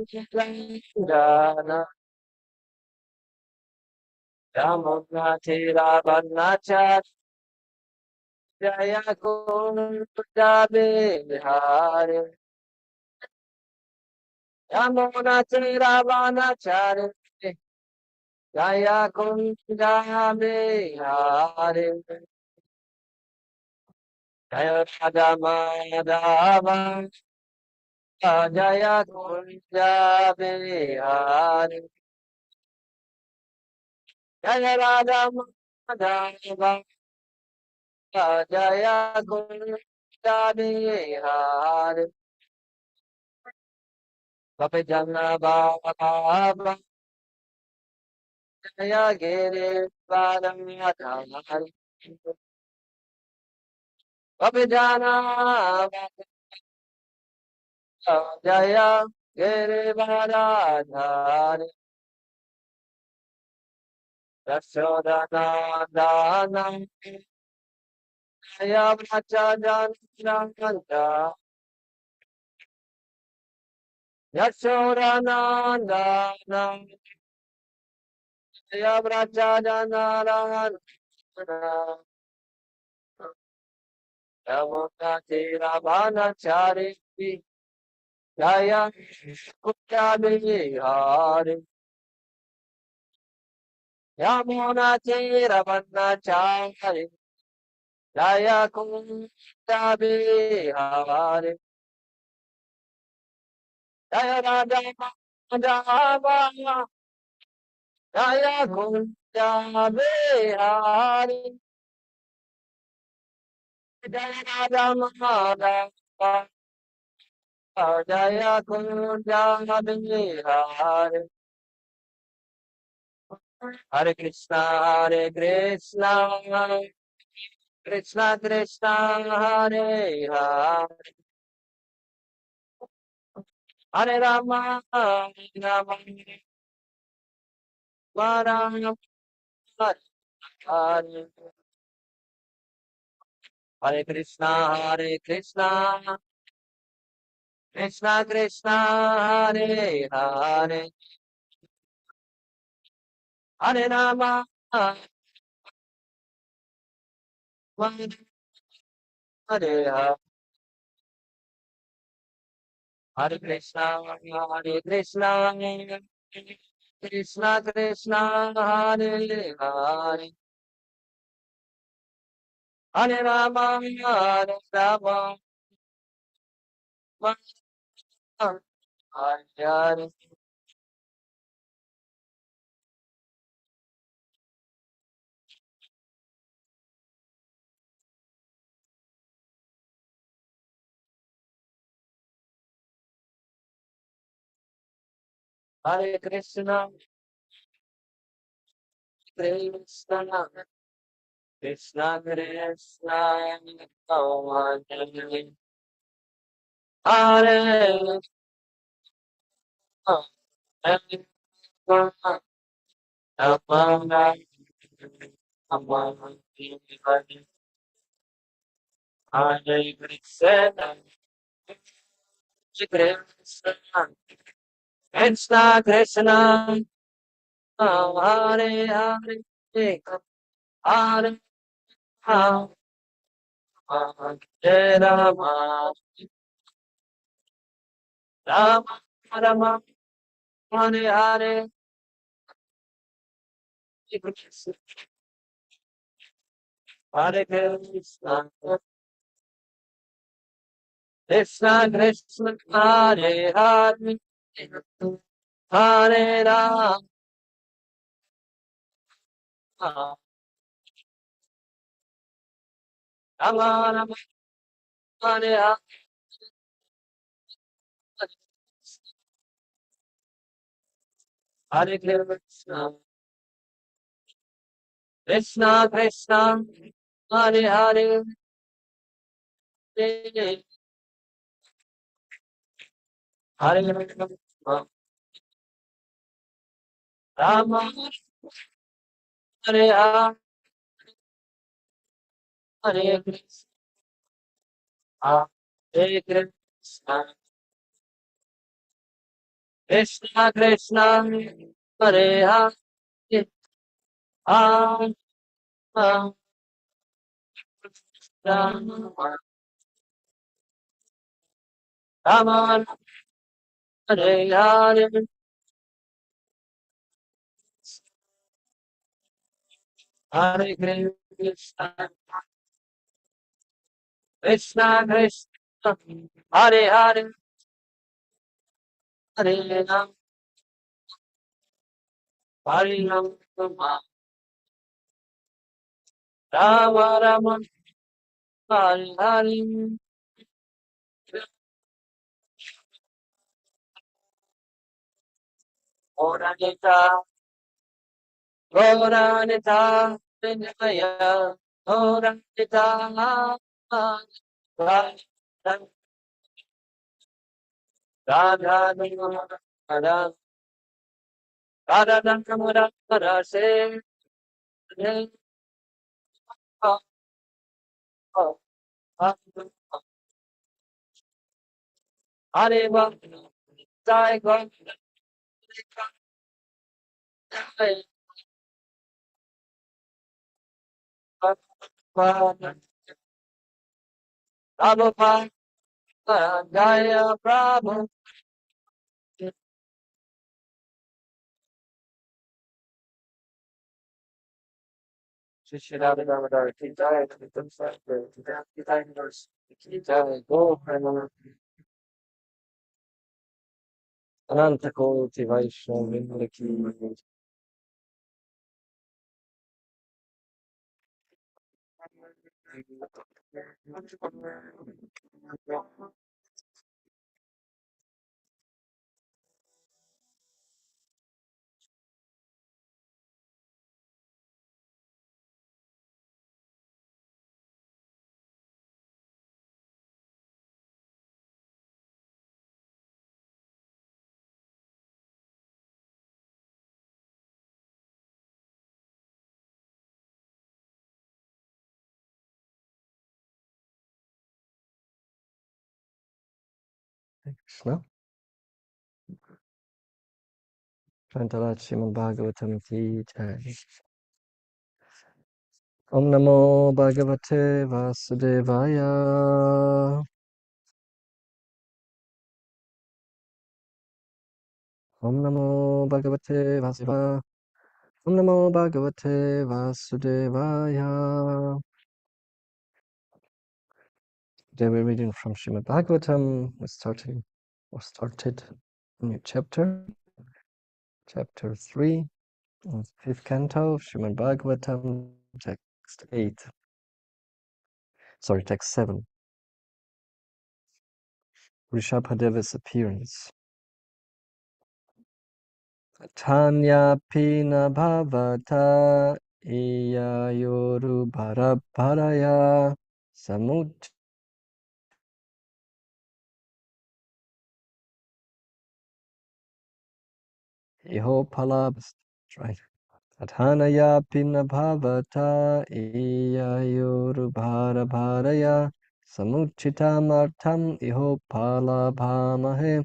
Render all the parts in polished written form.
Jana Ramana Tira Vanachat Jaya Kunja Bihari Ramana Tira Vanachat Jaya Kunja Bihari Jaya Radha Madhava Jaya Kunja Bihari Jaya Radha Madhava Jaya Kunja Bihari Papi Janna Baba Jaya Giri Padam Yadamari Papi Janna Jaya Giri Padadhari Yashodhanandana Jaya Vachajananda Yashodhanandana Jaya Vachajananda Yamuna Ravana Jaya Kutyabihari Yamuna Ravana Jaya Kutyabihari Jaya Radha Madhava Jaya Kutyabihari Jaya Radha Madhava Jaya Kutyabihari Hare Krishna, Krishna Krishna, Hare Hare, Hare Rama, Hare Rama, Rama Hare Hare, Hare Krishna, Krishna Krishna, Hare Hare, Hare Rama, Hare Hare, Hare Krishna, Krishna Krishna, Hare Hare. Hare Rama, Hare Rama, Hare Hare, Hare Krishna, Krishna, Krishna Krishna, Hare Hare, Hare Rama, Rama, Hare Krishna, Krishna, Krishna Krishna, Hare Hare, Hare Hare Rama, Rama Rama, Hare Hare, Hare Krishna, Krishna Krishna, Hare Hare, Hare Rama, Rama Rama, Hare Hare, Hare Krishna, Krishna Krishna, Hare Hare, Hare Krishna, Rama Hare Hare, Hare Krishna, Hare Krishna, Krishna Krishna Hare Hare Hare Rama Rama Hare Hare Hare Krishna Krishna Krishna Hare Hare Hare Rama Hare Rama Rama Rama Hare Hare Oranita Oranita Vinaya Oranita Radha Radha Radha Radha Radha Radha Se Hare Jai Prabhupada, Jaya Prabhu. Shri Radha Damodar, Ki Jai, Kitam Sakra, Ki Jai Nurse, Ki Jai, Go Prema, Ananta Koti Vaishnav, Vrinda Ki. Krishna. Chantalat Srimad Bhagavatam Ki Jai. Om Namo Bhagavate Vasudevaya. Om Namo Bhagavate Vasudevaya. Om Namo Bhagavate Vasudevaya. Today we're reading from Srimad Bhagavatam. Started a new chapter, chapter 3, of 5th canto, Srimad Bhagavatam, text 8. Sorry, text 7. Rishabhadeva's appearance. Tanya pina bhavata iyayoru bharabharaya samut iho palabs. Right. Athanaya pina bhavata iyayoru bharabharaya samuchitamartam iho palabhamahe.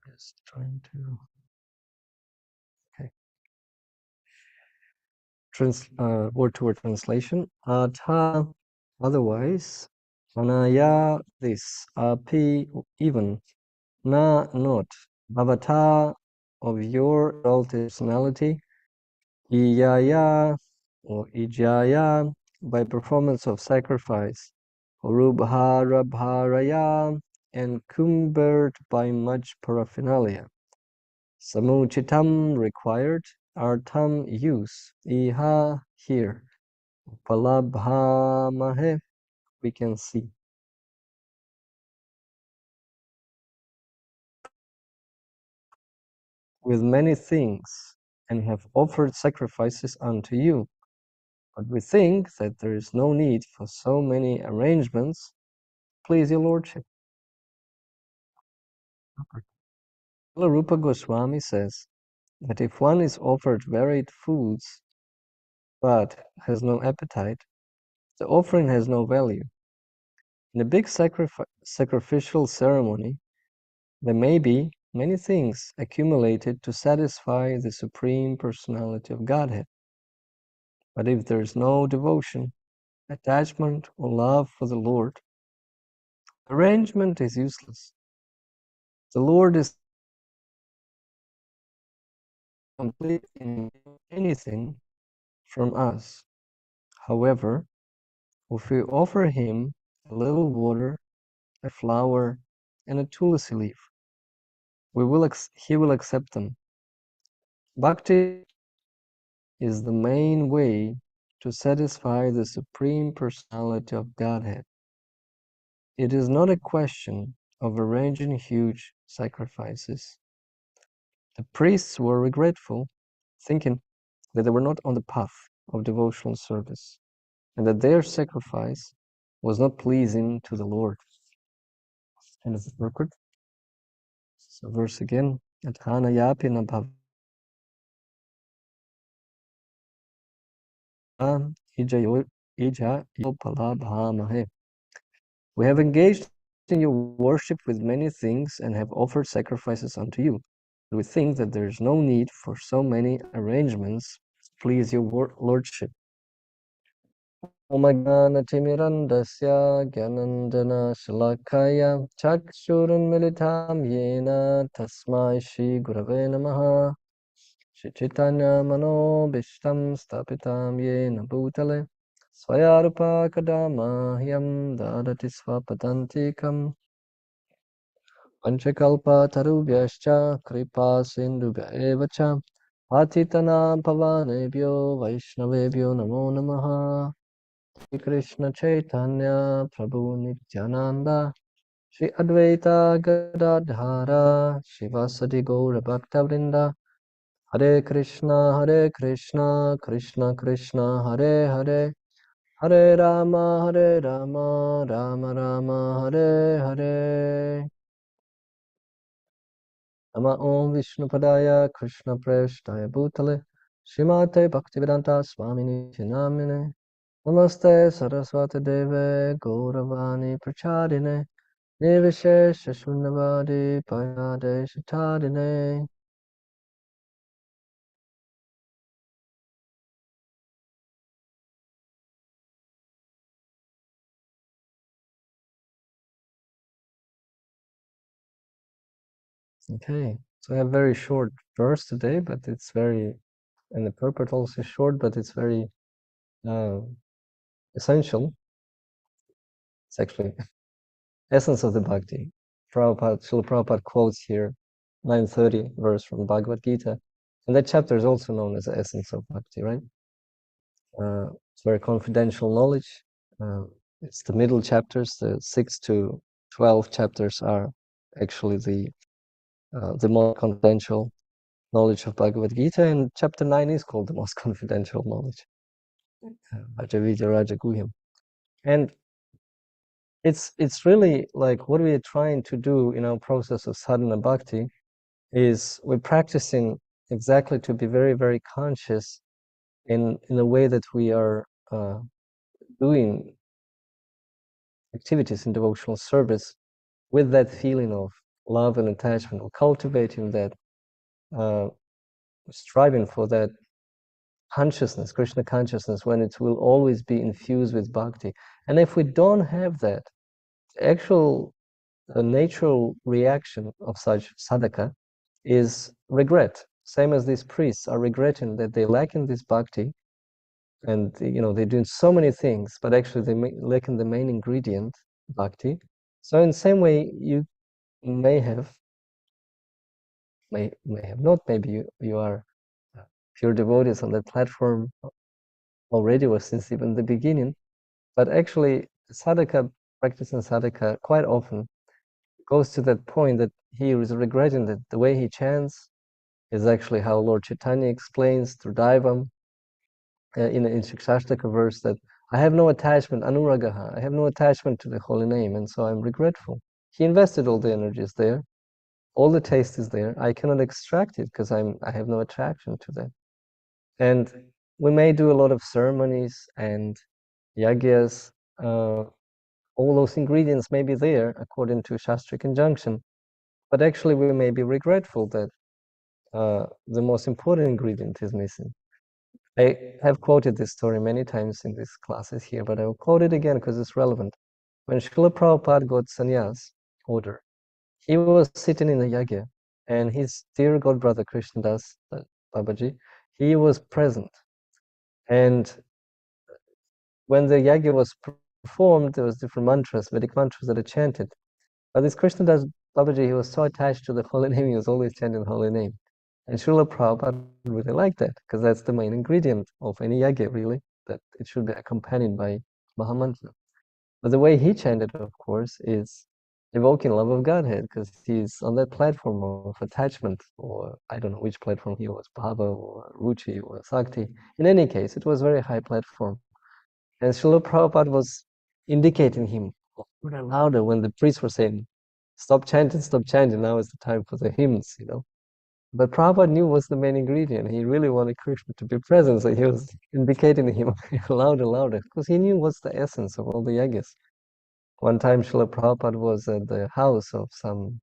Just trying to. Okay. Word-to-word translation. Atha, otherwise. Anaya, this. Api, even. Na, not. Bhavata, of your exalted personality. Iyaya, or ijaya, by performance of sacrifice. Urubhara bharaya, encumbered by much paraphernalia. Samuchitam, required. Artam, use. Iha, here. Palabhamahe, we can see. With many things, and have offered sacrifices unto you. But we think that there is no need for so many arrangements. Please, your lordship. Rupa Goswami says that if one is offered varied foods but has no appetite, the offering has no value. In a big sacrificial ceremony, there may be many things accumulated to satisfy the Supreme Personality of Godhead. But if there is no devotion, attachment, or love for the Lord, arrangement is useless. The Lord is complete in anything from us. However, if we offer him a little water, a flower, and a tulsi leaf, he will accept them. Bhakti is the main way to satisfy the Supreme Personality of Godhead. It is not a question of arranging huge sacrifices. The priests were regretful, thinking that they were not on the path of devotional service, and that their sacrifice was not pleasing to the Lord. End of the record. So verse again. Yapi na bhava ija yopalabhamahe. We have engaged in your worship with many things and have offered sacrifices unto you. We think that there is no need for so many arrangements to please your lordship. Omaganatimirandasya gyanandana shalakaya chakshurunmilitam yena tasmai shri gurave namaha. Shri Chaitanya mano bishtam stapitam yena bhutale Swayarupa kadama hyam dadati swapadantikam Panchakalpa tarubhyascha kripa sindubhya evacha Patitana pavanebhyo vaishnavebhyo namo namaha Shri Krishna Chaitanya Prabhu Nityananda Shri Advaita Gadadhara Shivasadi Gaura Bhaktavrinda Hare Krishna, Krishna Krishna, Hare Hare, Hare Rama, Rama Rama, Hare Hare. Nama Om Vishnupadaya Krishna Preshtaya Bhutale Srimate Bhaktivedanta Swamini Namine Namaste Saraswati Deve Gauravani Prachadine Nivishesha Shunnavadi Payade Shatadine. Okay, so I have very short verse today, but it's very, and the purport also short, but it's very essential. It's actually essence of the bhakti. Srila Prabhupada quotes here 930 verse from Bhagavad Gita, and that chapter is also known as the essence of bhakti, right? It's very confidential knowledge. It's the middle chapters, the 6 to 12 chapters are actually the more confidential knowledge of Bhagavad Gita, and chapter 9 is called the most confidential knowledge, Rajavidya Rajaguhyam. And it's really like what we are trying to do in our process of sadhana bhakti is we're practicing exactly to be very, very conscious in the way that we are doing activities in devotional service with that feeling of love and attachment, or cultivating that, striving for that consciousness, Krishna consciousness, when it will always be infused with bhakti. And if we don't have that, the natural reaction of such sadhaka is regret. Same as these priests are regretting that they lack in this bhakti, and they're doing so many things, but actually they lack in the main ingredient, bhakti. So in the same way, you may have not, maybe you are pure devotees on that platform already, or since even the beginning, but actually sadhaka, practicing sadhaka quite often goes to that point that he is regretting that the way he chants is actually how Lord Chaitanya explains through Daivam in Shikshashtaka verse, that I have no attachment, anuragaha, I have no attachment to the holy name, and so I'm regretful. He invested all the energies there, all the taste is there, I cannot extract it because I have no attraction to that. And we may do a lot of ceremonies and yagyas. All those ingredients may be there according to Shastric injunction, but actually we may be regretful that the most important ingredient is missing. I have quoted this story many times in these classes here, but I will quote it again because it's relevant. When Srila Prabhupada got sannyas order, he was sitting in the yagya, and his dear god brother Krishnadas Babaji, he was present. And when the yagya was performed, there was different mantras, Vedic mantras that are chanted. But this Krishnadas Babaji, he was so attached to the holy name, he was always chanting the holy name. And Srila Prabhupada really liked that, because that's the main ingredient of any yagya, really, that it should be accompanied by Mahamantra. But the way he chanted, of course, is evoking love of Godhead, because he's on that platform of attachment, or I don't know which platform he was, Bhava or Ruchi or Sakti. In any case, it was a very high platform. And Srila Prabhupada was indicating him louder and louder when the priests were saying, stop chanting, now is the time for the hymns, you know. But Prabhupada knew what's the main ingredient. He really wanted Krishna to be present, so he was indicating him louder, louder, because he knew what's the essence of all the yagas. One time Srila Prabhupada was at the house of some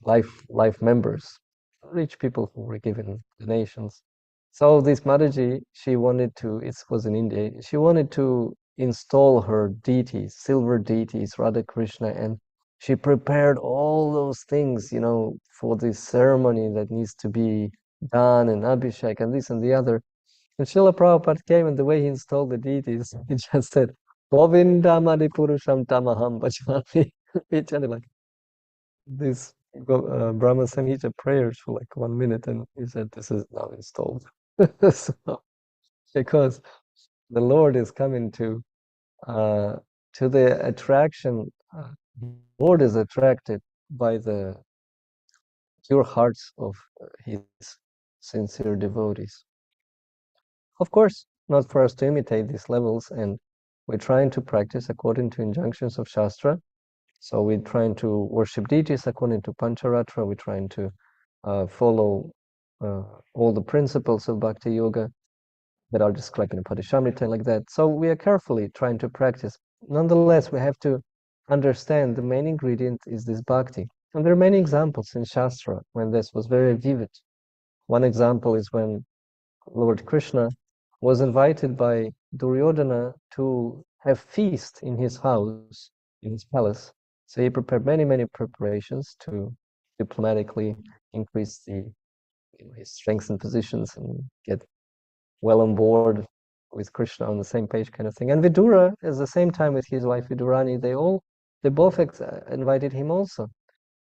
life members, rich people who were given donations. So this Mataji, she wanted to, it was in India, she wanted to install her deities, silver deities, Radha Krishna, and she prepared all those things, you know, for this ceremony that needs to be done, and Abhishek, and this and the other. And Srila Prabhupada came, and the way he installed the deities, he just said, Govindamadi Purusham Tamaham Bhajami. He chanted like this Brahma Samhita prayers for like 1 minute, and he said, this is now installed. So, because the Lord is coming uh, to the attraction, Lord is attracted by the pure hearts of his sincere devotees. Of course, not for us to imitate these levels, and we're trying to practice according to injunctions of Shastra. So we're trying to worship deities according to Pancharatra. We're trying to follow all the principles of Bhakti Yoga that are described in the Padishamrita, like that. So we are carefully trying to practice. Nonetheless, we have to understand the main ingredient is this bhakti. And there are many examples in Shastra when this was very vivid. One example is when Lord Krishna was invited by Duryodhana to have feast in his house, in his palace. So he prepared many, many preparations to diplomatically increase his strengths and positions and get well on board with Krishna on the same page, kind of thing. And Vidura, at the same time with his wife Vidurani, they both invited him also.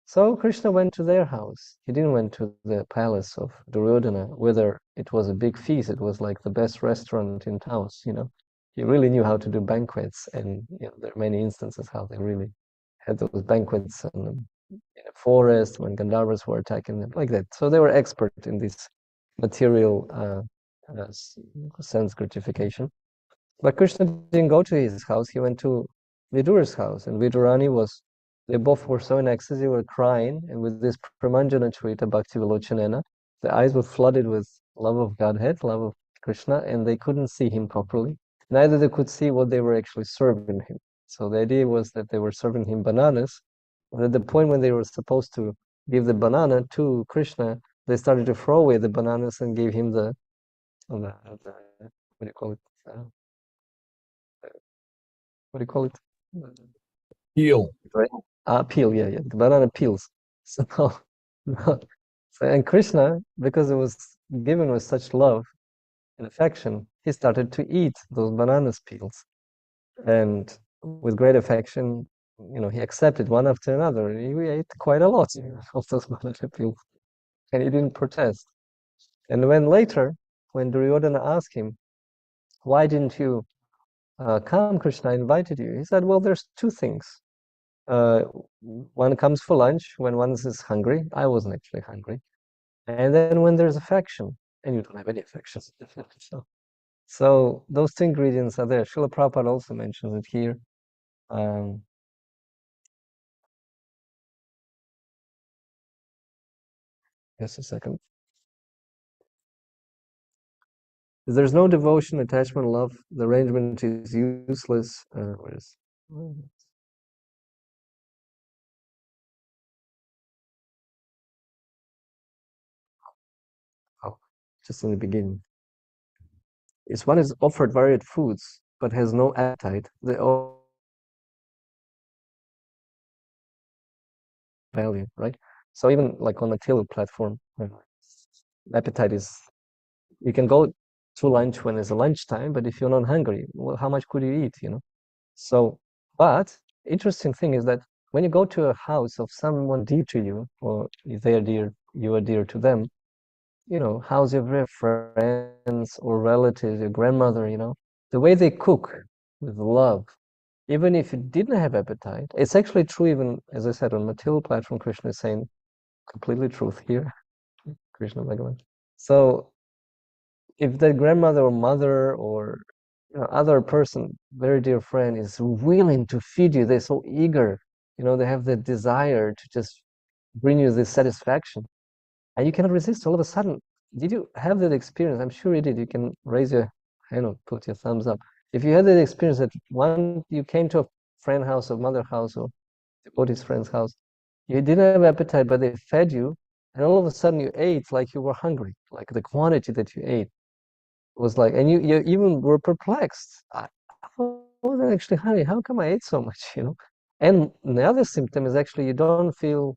So Krishna went to their house. He didn't went to the palace of Duryodhana, whether it was a big feast. It was like the best restaurant in town, you know. He really knew how to do banquets, and you know, there are many instances how they really had those banquets in a forest when Gandharvas were attacking them, like that. So they were expert in this material sense gratification. But Krishna didn't go to his house. He went to Vidura's house, and Vidurani was, they both were so in ecstasy, were crying, and with this Pramanjana Charita Bhakti Vilochanena, the eyes were flooded with love of Godhead, love of Krishna, and they couldn't see him properly. Neither they could see what they were actually serving him. So the idea was that they were serving him bananas, and at the point when they were supposed to give the banana to Krishna, they started to throw away the bananas and gave him the what do you call it? What do you call it? Heel. Right? Peel, yeah, the banana peels. So, and Krishna, because it was given with such love and affection, he started to eat those banana peels. And with great affection, you know, he accepted one after another. He ate quite a lot of those banana peels, and he didn't protest. And when later, when Duryodhana asked him, why didn't you come, Krishna, I invited you. He said, well, there's two things. Uh, one comes for lunch when one is hungry. I wasn't actually hungry. And then when there's affection, and you don't have any affection. So those two ingredients are there. Srila Prabhupada also mentions it here. Um, just a second. If there's no devotion, attachment, love, the arrangement is useless. Where is? Oh, just in the beginning. If one is offered varied foods but has no appetite, the value, right? So even like on a till platform, appetite is, you can go to lunch when it's a lunchtime, but if you're not hungry, well, how much could you eat, you know? So, but interesting thing is that when you go to a house of someone dear to you, or they are dear, you are dear to them, you know, how's your friends or relatives, your grandmother, you know, the way they cook with love, even if you didn't have appetite, it's actually true. Even as I said on material platform, Krishna is saying completely truth here, Krishna Bhagavan. So if the grandmother or mother or, you know, other person, very dear friend, is willing to feed you, they're so eager, you know, they have the desire to just bring you this satisfaction, and you cannot resist. All of a sudden, did you have that experience? I'm sure you did. You can raise your hand or put your thumbs up if you had that experience, that one, you came to a friend house or mother house or devotee's friend's house, you didn't have appetite, but they fed you, and all of a sudden you ate like you were hungry, like the quantity that you ate was like, and you even were perplexed. I wasn't actually hungry. How come I ate so much? You know. And the other symptom is actually you don't feel,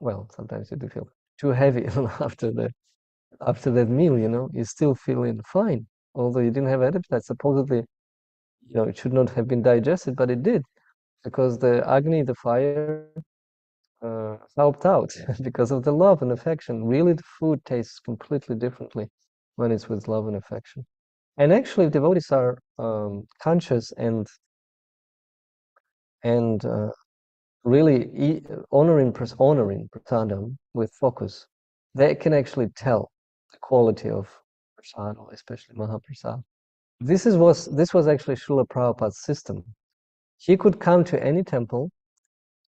well. Sometimes you do feel too heavy after that meal. You know, you're still feeling fine, although you didn't have appetite. Supposedly, you know, it should not have been digested, but it did, because the Agni, the fire, helped out because of the love and affection. Really, the food tastes completely differently when it's with love and affection. And actually, if devotees are conscious and really honoring prasadam with focus, they can actually tell the quality of prasad, or especially Mahaprasad. This was actually Srila Prabhupada's system. He could come to any temple,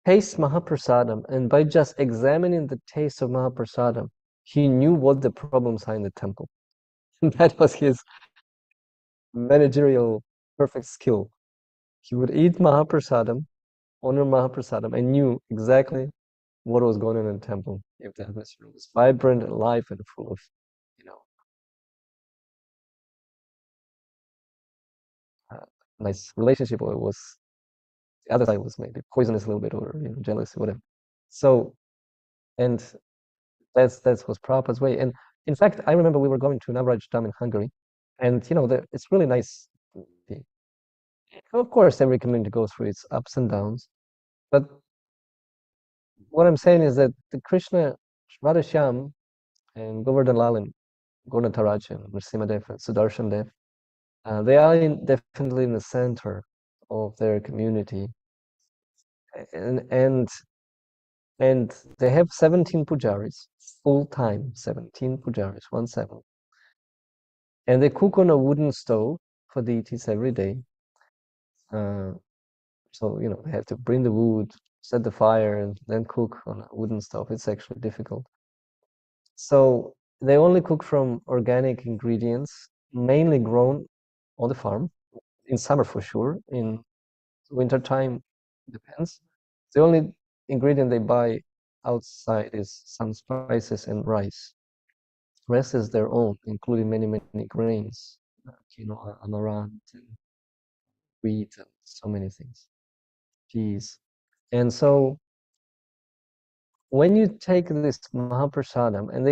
taste Mahaprasadam, and by just examining the taste of Mahaprasadam, he knew what the problems are in the temple. That was his managerial perfect skill. He would eat Mahaprasadam, honor Mahaprasadam, and knew exactly what was going on in the temple. If the atmosphere was vibrant and alive and full of, you know, nice relationship, or it was the other side was maybe poisonous a little bit, or, you know, jealousy, whatever. So, and that's was Prabhupada's way. And in fact, I remember we were going to Navraj Dam in Hungary, and you know, it's really nice. Of course, every community goes through its ups and downs, but what I'm saying is that the Krishna, Radhashyam, and Govardhan Lal and Gurnataraj and Nrsimhadev and Sudarshan Dev, they are definitely in the center of their community, and and they have 17 pujaris, full time 17 pujaris, 1-7, and they cook on a wooden stove for deities every day. Uh, so, you know, they have to bring the wood, set the fire, and then cook on a wooden stove. It's actually difficult. So they only cook from organic ingredients, mainly grown on the farm. In summer for sure. In winter time, depends. The only ingredient they buy outside is some spices and rice. Rest is their own, including many grains, quinoa, amaranth, and wheat, and so many things. Peas. And so when you take this Mahaprasadam, and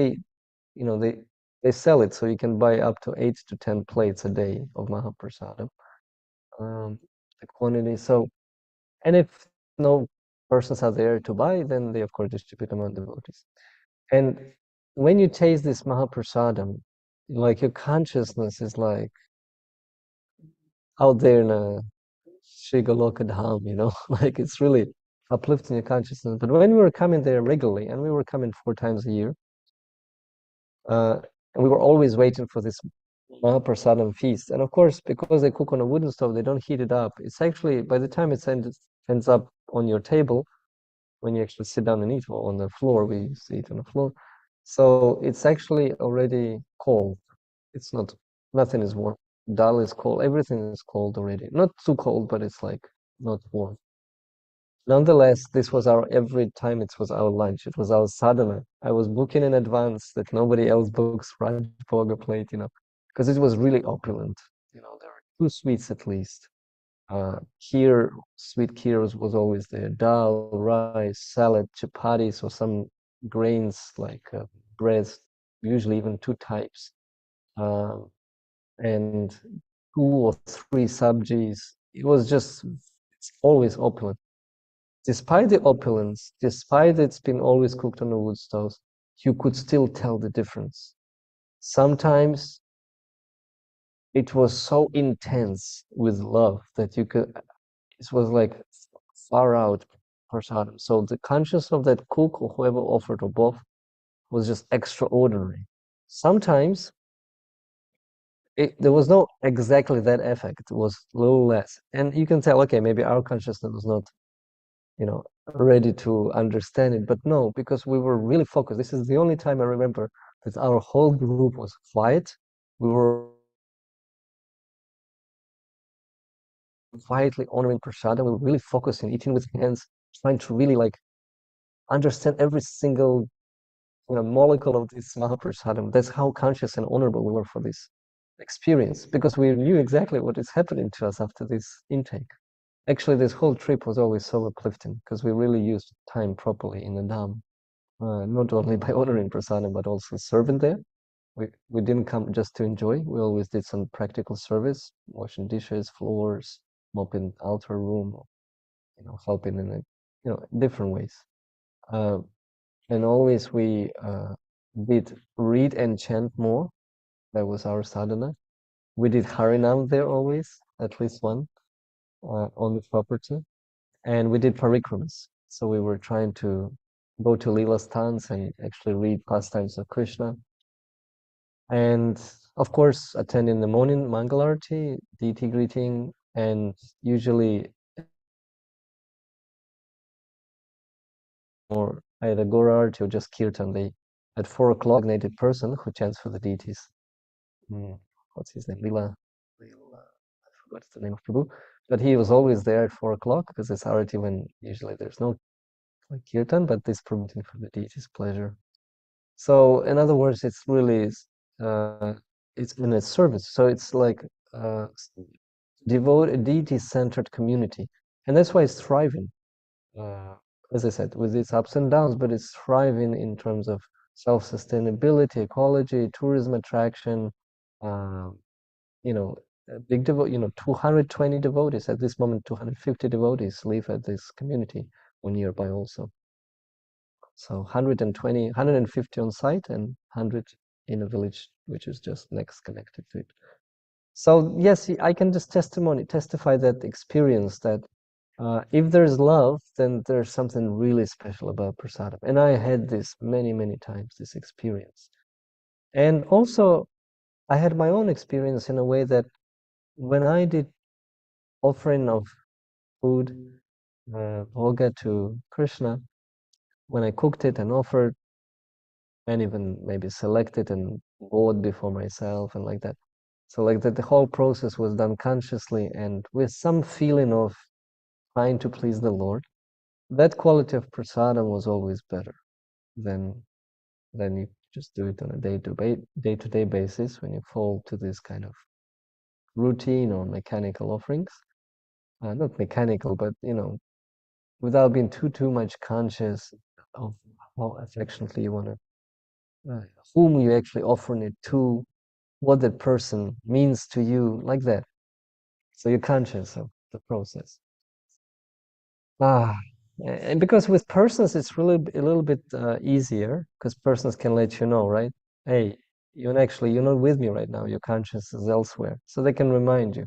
you know, they sell it, so you can buy up to 8 to 10 plates a day of Mahaprasadam. The quantity. So, and if no persons are there to buy, then they of course distribute among devotees. And when you taste this Mahaprasadam, like your consciousness is like out there in a Sri Goloka Dham, you know, like it's really uplifting your consciousness. But when we were coming there regularly, and we were coming 4 times a year, and we were always waiting for this Mahaprasadam feast. And of course, because they cook on a wooden stove, they don't heat it up. It's actually, by the time it ends up on your table, when you actually sit down and eat, or on the floor, we used to eat on the floor. So it's actually already cold. It's not Nothing is warm. Dal is cold. Everything is cold already. Not too cold, but it's like not warm. Nonetheless, this was our every time it was our lunch. It was our sadhana. I was booking in advance that nobody else books Raj Bhoga plate, because it was really opulent. There were two sweets at least. Kheer, sweet kheer was always there. Dal, rice, salad, chapatis, or some grains like breads, usually even two types. Um, and two or three sabjis. It's always opulent. Despite the opulence, despite it's been always cooked on the wood stoves, you could still tell the difference. Sometimes it was so intense with love that it was like far out prasadam. So the conscience of that cook or whoever offered or both was just extraordinary. Sometimes there was no exactly that effect. It was a little less. And you can tell, okay, maybe our consciousness was not, ready to understand it. But no, because we were really focused. This is the only time I remember that our whole group was quiet. We were quietly honoring prasadam. We were really focusing, eating with hands, trying to really like understand every single molecule of this Mahaprasadam. That's how conscious and honorable we were for this experience, because we knew exactly what is happening to us after this intake. Actually, this whole trip was always so uplifting because we really used time properly in the Dham, not only by honoring Prasadam, but also serving there. We didn't come just to enjoy. We always did some practical service, washing dishes, floors, mopping altar room, helping in different ways. Uh, and always we did read and chant more. That was our sadhana. We did Harinam there always, at least one, on the property. And we did parikramas. So we were trying to go to Leela stans and actually read pastimes of Krishna. And of course, attend in the morning Mangalarti, deity greeting, and usually or either Gorarti or just Kirtan. At 4 o'clock, designated person who chants for the deities. What's his name? Leela, I forgot the name of Prabhu. But he was always there at 4 o'clock because it's already when usually there's no like kirtan, but this permitting for the deity's pleasure. So in other words, it's really it's in its service. So it's like deity-centered community, and that's why it's thriving. Uh, as I said, with its ups and downs, but it's thriving in terms of self-sustainability, ecology, tourism attraction. Um, big 220 devotees at this moment. 250 devotees live at this community, one nearby also. So 120, 150 on site and 100 in a village, which is just next connected to it. So yes, I can just testify that experience that if there's love, then there's something really special about prasadam. And I had this many, many times, this experience. And also, I had my own experience in a way that when I did offering of food, bhoga to Krishna, when I cooked it and offered, and even maybe selected and bought before myself and like that. So like that, the whole process was done consciously and with some feeling of trying to please the Lord. That quality of prasadam was always better than you just do it on a day-to-day basis when you fall to this kind of routine or mechanical offerings. Not mechanical, but without being too much conscious of how affectionately you want to, whom you actually offering it to, what that person means to you, like that. So you're conscious of the process. Ah, and because with persons, it's really a little bit easier because persons can let you know, right? Hey, you're not with me right now. Your conscience is elsewhere, so they can remind you.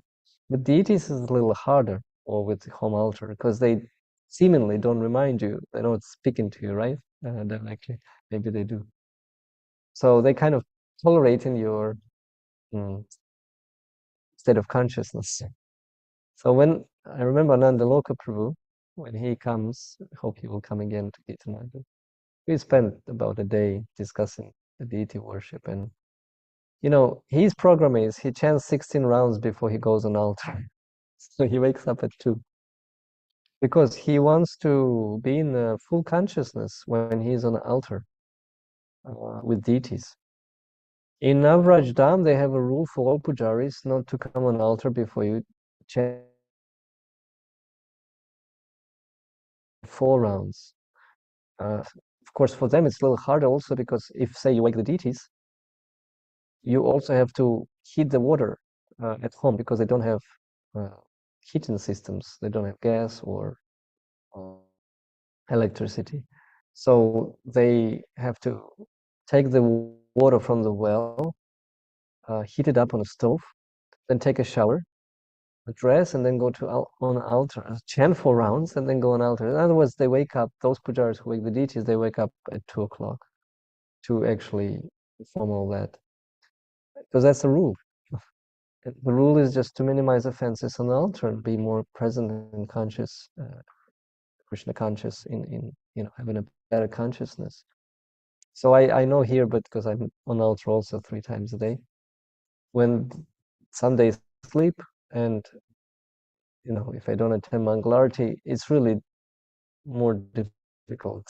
With deities, it's a little harder, or with the home altar, because they seemingly don't remind you. They're not speaking to you, right? Directly. Maybe they do. So they kind of tolerating your mm, state of consciousness. So when I remember Nandaloka Prabhu, when he comes, I hope he will come again to Gita. We spent about a day discussing the deity worship, and you know, his program is he chants 16 rounds before he goes on altar. So he wakes up at 2 because he wants to be in full consciousness when he's on the altar with deities. In Navraj Dham, they have a rule for all pujaris not to come on altar before you chant 4 rounds. Of course, for them it's a little harder also because if, say, you wake the deities, you also have to heat the water at home because they don't have heating systems. They don't have gas or electricity. So they have to take the water from the well, heat it up on a stove, then take a shower, dress, and then go to on altar, chant 4 rounds, and then go on altar. In other words, they wake up, those pujaris who wake the deities, they wake up at 2 o'clock to actually perform all that. Because that's the rule. The rule is just to minimize offenses on the altar and be more present and conscious, Krishna conscious in having a better consciousness. So I know here, but because I'm on altar also 3 times a day, when some days sleep and if I don't attend Mangalarti, it's really more difficult.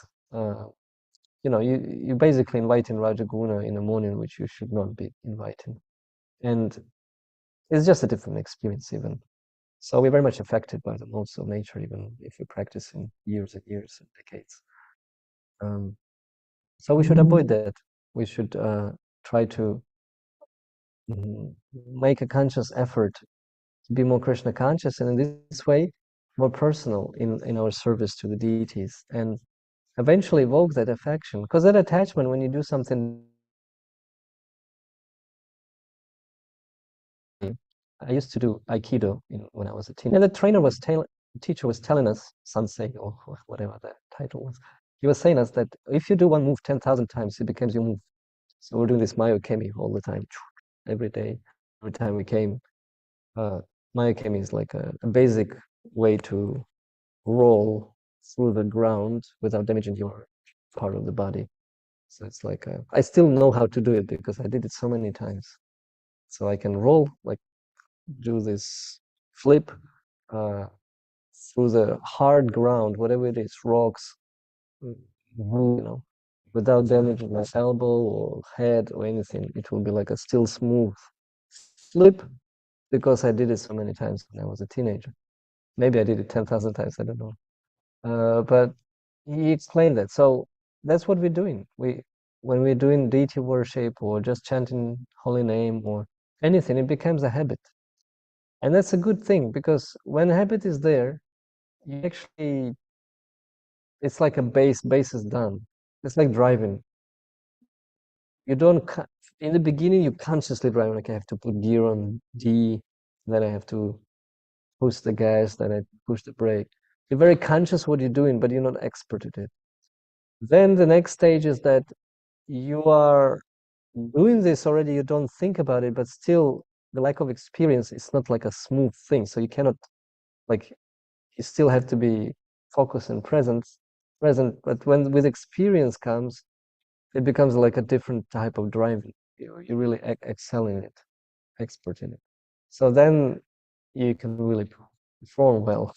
You basically invite in Rajaguna in the morning, which you should not be inviting, and it's just a different experience even. So we're very much affected by the modes of nature, even if we practice in years and years and decades. So we should avoid that. We should try to make a conscious effort to be more Krishna conscious, and in this way, more personal in our service to the deities, and eventually evoke that affection. Because that attachment, when you do something, I used to do Aikido when I was a teen, and the teacher was telling us, Sensei, or whatever the title was, he was saying us that if you do one move 10,000 times, it becomes your move. So we're doing this Mayokemi all the time, every day, every time we came. Mayokemi is like a basic way to roll through the ground without damaging your part of the body. So it's like I still know how to do it because I did it so many times. So I can roll, like do this flip through the hard ground, whatever it is, rocks, without damaging my elbow or head or anything. It will be like a still smooth flip because I did it so many times when I was a teenager. Maybe I did it 10,000 times, I don't know. But he explained that. So that's what we're doing. When we're doing deity worship or just chanting holy name or anything, it becomes a habit. And that's a good thing because when a habit is there, you actually, it's like a base is done. It's like driving. You don't, in the beginning, you consciously drive, like I have to put gear on D, then I have to push the gas, then I push the brake. You're very conscious what you're doing, but you're not expert at it. Then the next stage is that you are doing this already, you don't think about it, but still the lack of experience is not like a smooth thing. So you cannot, like, you still have to be focused and present. But when with experience comes, it becomes like a different type of driving. You really excel in it, expert in it. So then you can really perform well.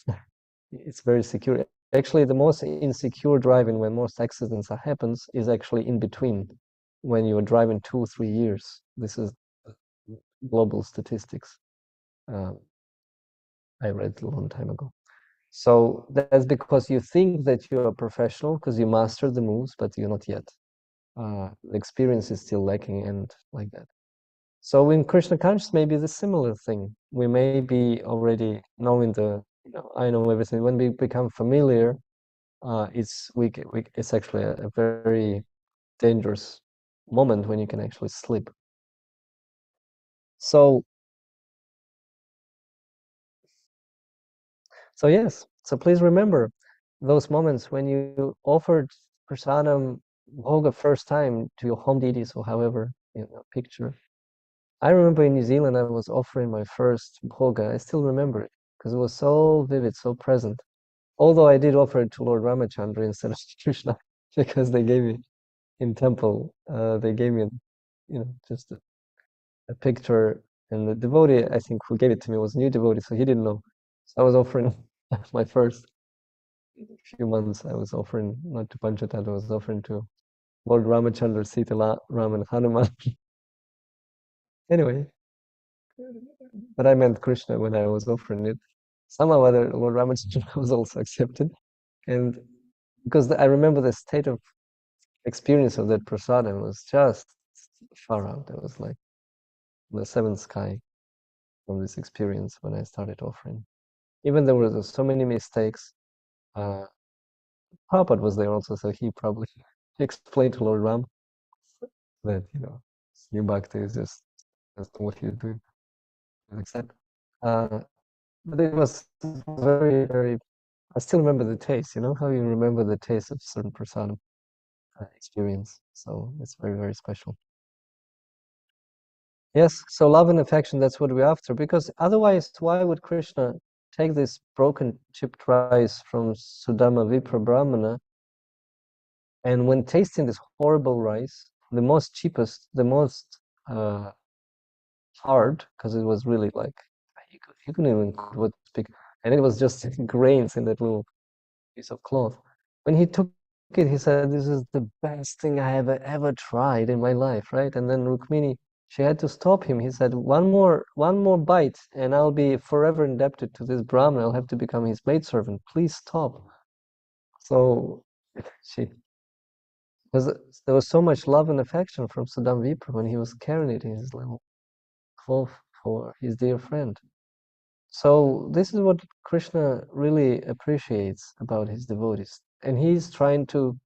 It's very secure. Actually, the most insecure driving when most accidents happens is actually in between when you're driving 2 or 3 years. This is global statistics. I read a long time ago. So that's because you think that you're a professional because you mastered the moves, but you're not yet. The experience is still lacking and like that. So in Krishna consciousness, maybe the similar thing. We may be already knowing I know everything. When we become familiar, it's actually a very dangerous moment when you can actually slip. So yes. So please remember those moments when you offered prasadam bhoga first time to your home deities or however picture. I remember in New Zealand I was offering my first bhoga. I still remember it because it was so vivid, so present. Although I did offer it to Lord Ramachandra instead of Krishna because they gave me in temple. They gave me, just a picture, and the devotee, I think, who gave it to me was a new devotee, so he didn't know. So I was offering my first few months, I was offering not to Panchatat, I was offering to Lord Ramachandra, Sita, Ram, and Hanuman. Anyway, but I meant Krishna when I was offering it. Somehow or other, Lord Ramachandra was also accepted, and because I remember the state of experience of that prasadam was just far out. It was like the seventh sky from this experience when I started offering. Even there were so many mistakes. Prabhupada was there also, so he probably explained to Lord Ram that, new bhakti is just what he's doing. Accept. But it was very, very. I still remember the taste. You know how you remember the taste of certain prasadam experience. So it's very, very special. Yes, so love and affection, that's what we're after. Because otherwise, why would Krishna take this broken chipped rice from Sudama Vipra Brahmana, and when tasting this horrible rice, the most cheapest, the most hard, because it was really like, he couldn't even what speak, and it was just grains in that little piece of cloth. When he took it, he said, "This is the best thing I have ever tried in my life," right? And then Rukmini, she had to stop him. He said, one more bite, and I'll be forever indebted to this Brahman. I'll have to become his maidservant. Please stop. So she, because there was so much love and affection from Sudam Vipra when he was carrying it in his little cloth for his dear friend. So this is what Krishna really appreciates about his devotees, and he's trying to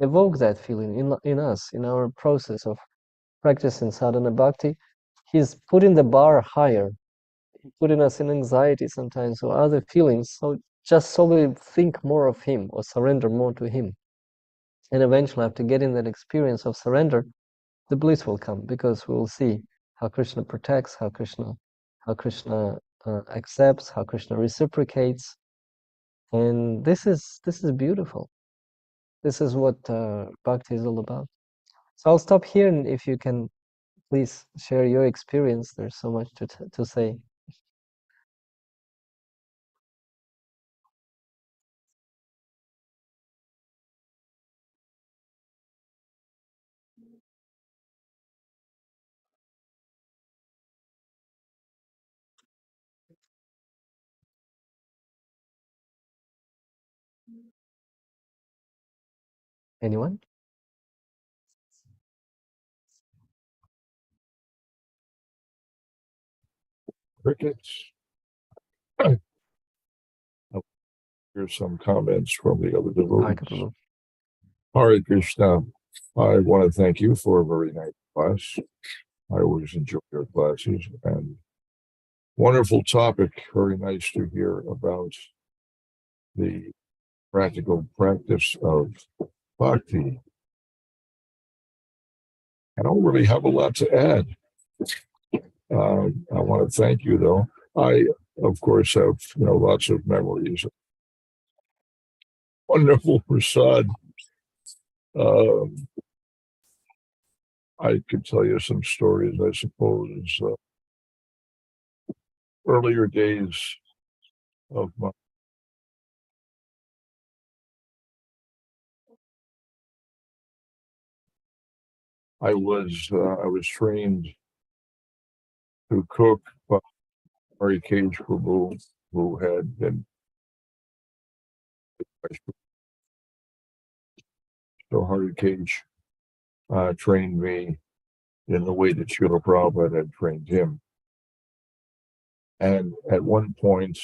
evoke that feeling in us, in our process of practicing sadhana bhakti. He's putting the bar higher, putting us in anxiety sometimes or other feelings, so just so we think more of him or surrender more to him. And eventually, after getting that experience of surrender, the bliss will come, because we will see how Krishna protects, how Krishna accepts, how Krishna reciprocates, and this is beautiful. This is what bhakti is all about. So I'll stop here, and if you can please share your experience. There's so much to say. Anyone? Crickets. Oh, here's some comments from the other devotees. Hare Krishna. I want to thank you for a very nice class. I always enjoy your classes, and wonderful topic. Very nice to hear about the practical practice of bhakti. I don't really have a lot to add. I want to thank you, though. I, of course, have lots of memories. Wonderful prasad. I could tell you some stories, I suppose. Earlier days of my I was trained to cook by Hari Cage Prabhu, who had been so Hari Cage trained me in the way that Srila Prabhupada had trained him. And at one point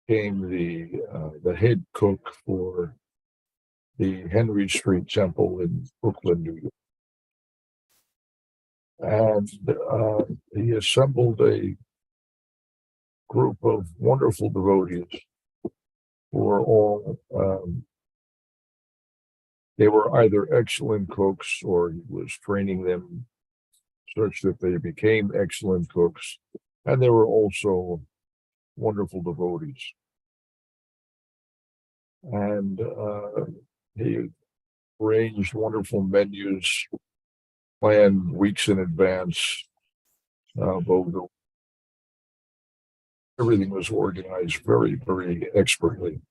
came the head cook for the Henry Street Temple in Brooklyn, New York. And he assembled a group of wonderful devotees who were all, they were either excellent cooks or he was training them such that they became excellent cooks. And they were also wonderful devotees. And he arranged wonderful menus planned weeks in advance. Boga. Everything was organized very, very expertly.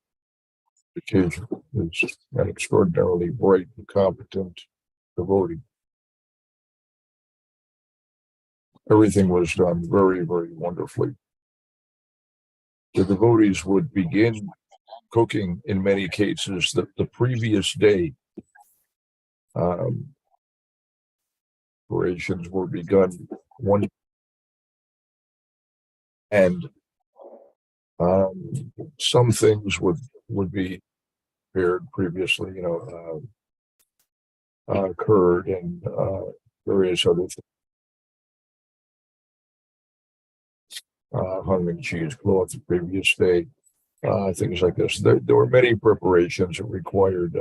The kid is an extraordinarily bright and competent devotee. Everything was done very, very wonderfully. The devotees would begin cooking in many cases the previous day. Operations were begun one, and some things would be prepared previously, curd and various other things, honey cheesecloth the previous day, things like this. There were many preparations that required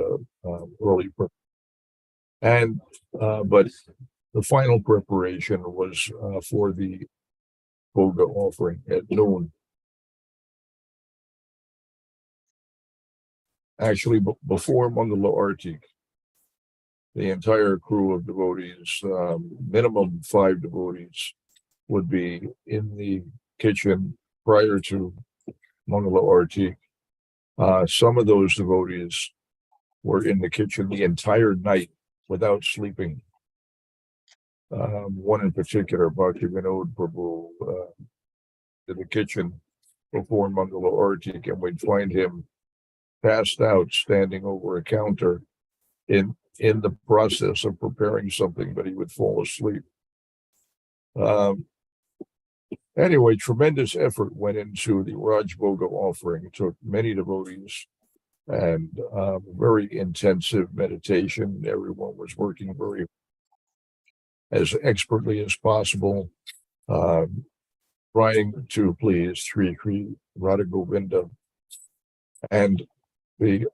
early prep, and but the final preparation was for the Boga offering at noon. Actually, before Mangala Arti, the entire crew of devotees, minimum 5 devotees, would be in the kitchen prior to Mangala Arti. Some of those devotees were in the kitchen the entire night without sleeping. One in particular, Bhakti Vinod Prabhu, in the kitchen before Mangala Arti, and we'd find him passed out standing over a counter in the process of preparing something, but he would fall asleep. Anyway, tremendous effort went into the Raj Boga offering. It took many devotees and very intensive meditation. Everyone was working very as expertly as possible, trying to please Sri Radha Govinda. And the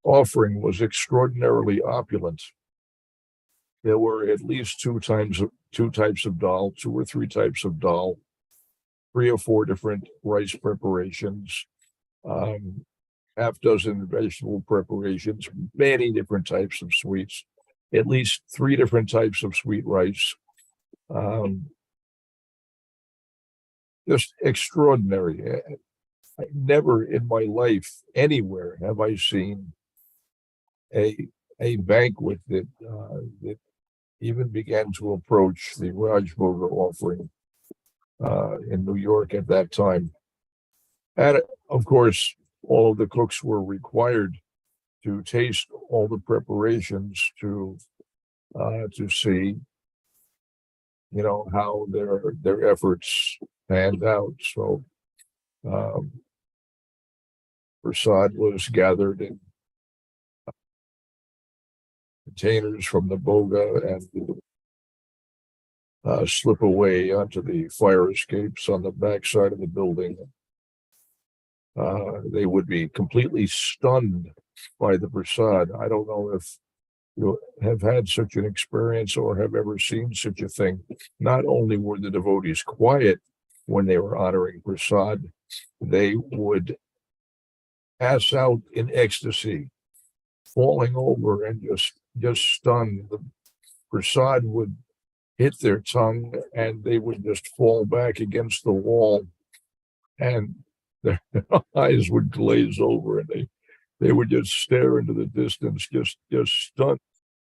offering was extraordinarily opulent. There were at least two types of dal, 2 or 3 types of dal, 3 or 4 different rice preparations, half dozen vegetable preparations, many different types of sweets, at least 3 different types of sweet rice. Just extraordinary. I never in my life anywhere have I seen a banquet that even began to approach the Raj Boga offering in New York at that time. And of course, all of the cooks were required to taste all the preparations to see, how their efforts panned out. So prasad was gathered in containers from the boga and slip away onto the fire escapes on the backside of the building. They would be completely stunned by the prasad. I don't know if you have had such an experience or have ever seen such a thing. Not only were the devotees quiet when they were honoring prasad, they would pass out in ecstasy, falling over and just stunned. The prasad would hit their tongue and they would just fall back against the wall, and their eyes would glaze over and they would just stare into the distance, just stunned,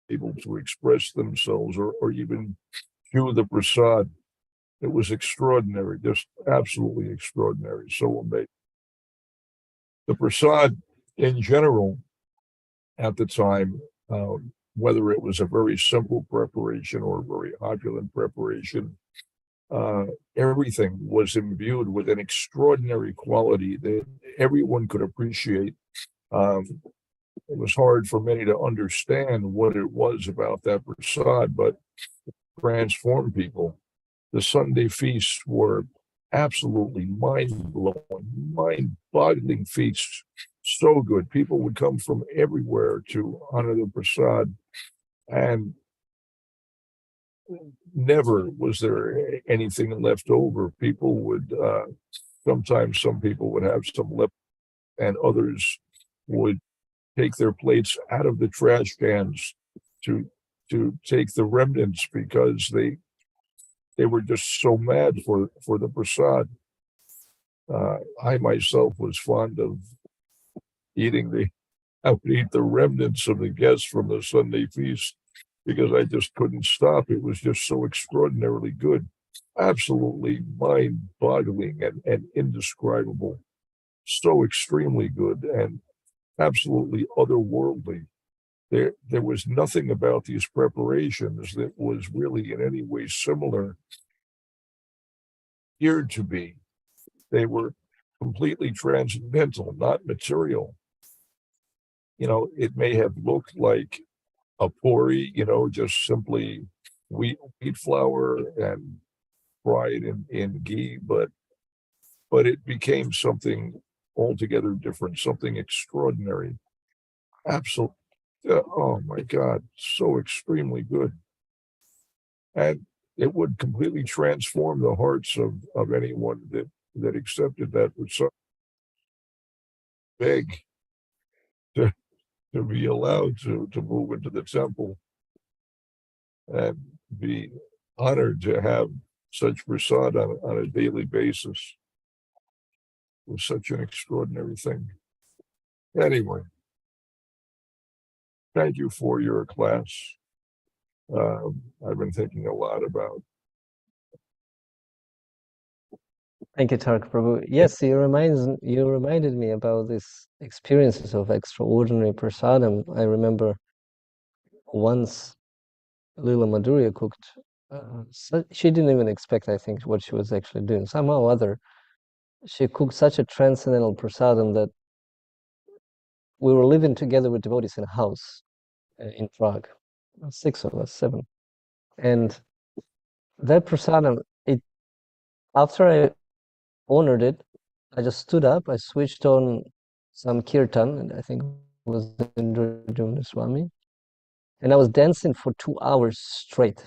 able to express themselves or even chew the prasad. It was extraordinary, just absolutely extraordinary, so amazing. The prasad in general at the time, whether it was a very simple preparation or a very opulent preparation, everything was imbued with an extraordinary quality that everyone could appreciate. It was hard for many to understand what it was about that prasad, but it transformed people. The Sunday feasts were absolutely mind-blowing, mind-boggling feasts. So good. People would come from everywhere to honor the prasad, and never was there anything left over. People would, sometimes some people would have some left, and others would take their plates out of the trash cans to to take the remnants because they were just so mad for the prasad. I myself was fond of I would eat the remnants of the guests from the Sunday feast because I just couldn't stop. It was just so extraordinarily good, absolutely mind-boggling and indescribable, so extremely good and absolutely otherworldly. There was nothing about these preparations that was really in any way similar here to be. They were completely transcendental, not material. It may have looked like a pori, just simply wheat flour and fried in ghee, but it became something altogether different, something extraordinary. Absolutely. Oh my God, so extremely good. And it would completely transform the hearts of anyone that accepted that with so big to, to be allowed to move into the temple and be honored to have such prasad on a daily basis. It was such an extraordinary thing. Anyway, thank you for your class. I've been thinking a lot about. Thank you, Tark Prabhu. Yes, you reminded me about these experiences of extraordinary prasadam. I remember once Lila Madhurya cooked. She didn't even expect, I think, what she was actually doing. Somehow or other, she cooked such a transcendental prasadam that we were living together with devotees in a house in Prague, 6 of us, 7. And that prasadam, after I honored it, I just stood up, I switched on some kirtan, and I think it was Indra Swami, and I was dancing for 2 hours straight,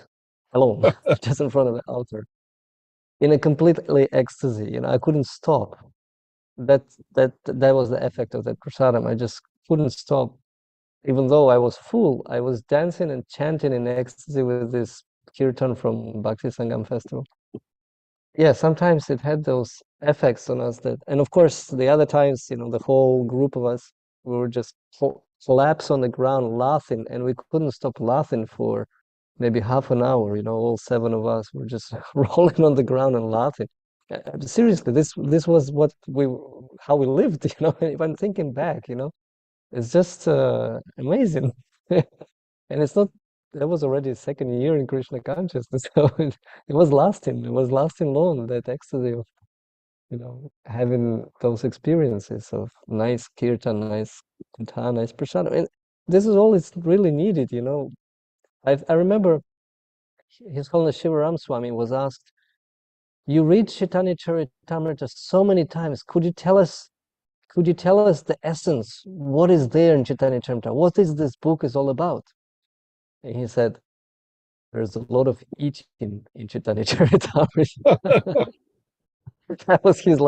alone, just in front of the altar, in a completely ecstasy. I couldn't stop. That was the effect of that prasadam. I just couldn't stop. Even though I was full, I was dancing and chanting in ecstasy with this kirtan from Bhakti Sangam festival. Yeah, sometimes it had those effects on us and of course the other times, the whole group of us, we were just collapse on the ground laughing, and we couldn't stop laughing for maybe half an hour. All 7 of us were just rolling on the ground and laughing. Seriously, this was how we lived. If I'm thinking back, it's just amazing. And it's not, that was already the 2nd year in Krishna consciousness, so it was lasting. It was lasting long, that ecstasy of, having those experiences of nice kirtan, nice katha, nice prasad. And this is all it's really needed. I remember His Holiness Shivaram Swami was asked, "You read Chaitanya Charitamrita so many times. Could you tell us the essence? What is there in Chaitanya Charitamrita? What is this book is all about?" And he said, "There's a lot of eating in Chaitanya Charitamrita." That was his,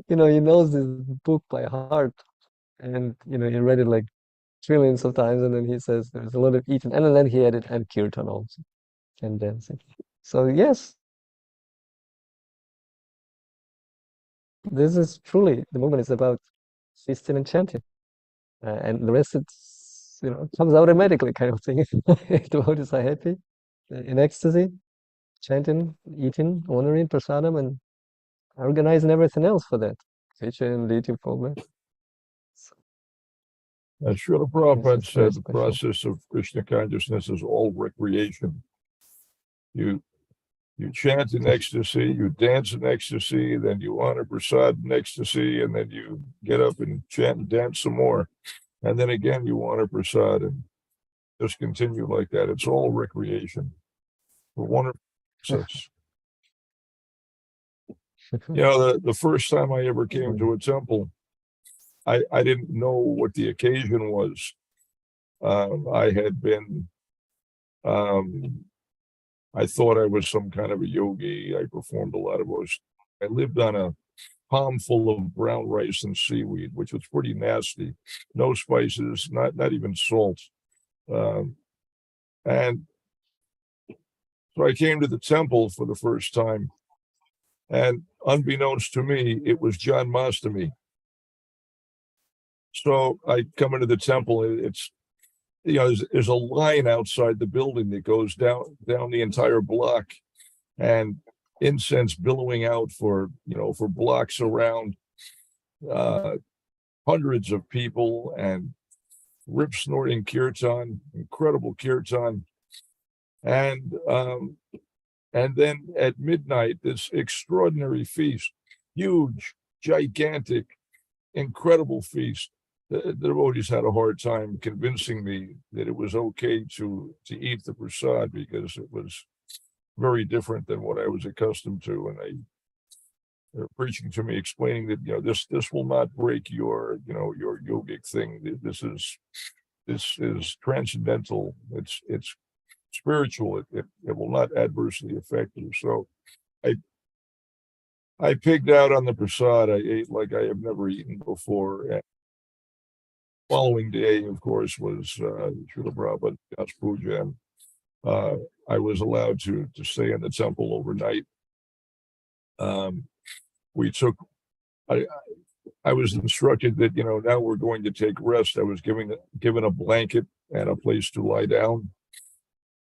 he knows this book by heart, and he read it like trillions of times, and then he says there's a lot of eating, and then he added and kirtan also, and dancing. So yes, this is truly, the movement is about feasting and chanting, and the rest it's comes automatically, kind of thing. Devotees are happy, in ecstasy, chanting, eating, honoring prasadam, and organizing everything else for that, teaching, leading forward. As Srila Prabhupada said, the process of Krishna consciousness is all recreation. You chant in ecstasy, you dance in ecstasy, then you honor prasad in ecstasy, and then you get up and chant and dance some more. And then again, you honor prasad, and just continue like that. It's all recreation. A wonderful process. The first time I ever came to a temple, I didn't know what the occasion was. I had been, I thought I was some kind of a yogi. I performed a lot of those. I lived on a palm full of brown rice and seaweed, which was pretty nasty. No spices, not even salt. And And so I came to the temple for the first time, and unbeknownst to me, it was John Mastami. So I come into the temple, it's, there's a line outside the building that goes down the entire block, and incense billowing out for blocks around, hundreds of people, and rip snorting kirtan, incredible kirtan. And then at midnight, this extraordinary feast, huge, gigantic, incredible feast. The devotees had a hard time convincing me that it was okay to eat the prasad, because it was very different than what I was accustomed to. And they're preaching to me, explaining that this will not break your your yogic thing. This is transcendental. It's spiritual. It will not adversely affect you. So I pigged out on the prasad. I ate like I have never eaten before. And following day, of course, was Srila Prabhupada's Puja. And I was allowed to stay in the temple overnight. We took, I was instructed that, now we're going to take rest. I was given a blanket and a place to lie down.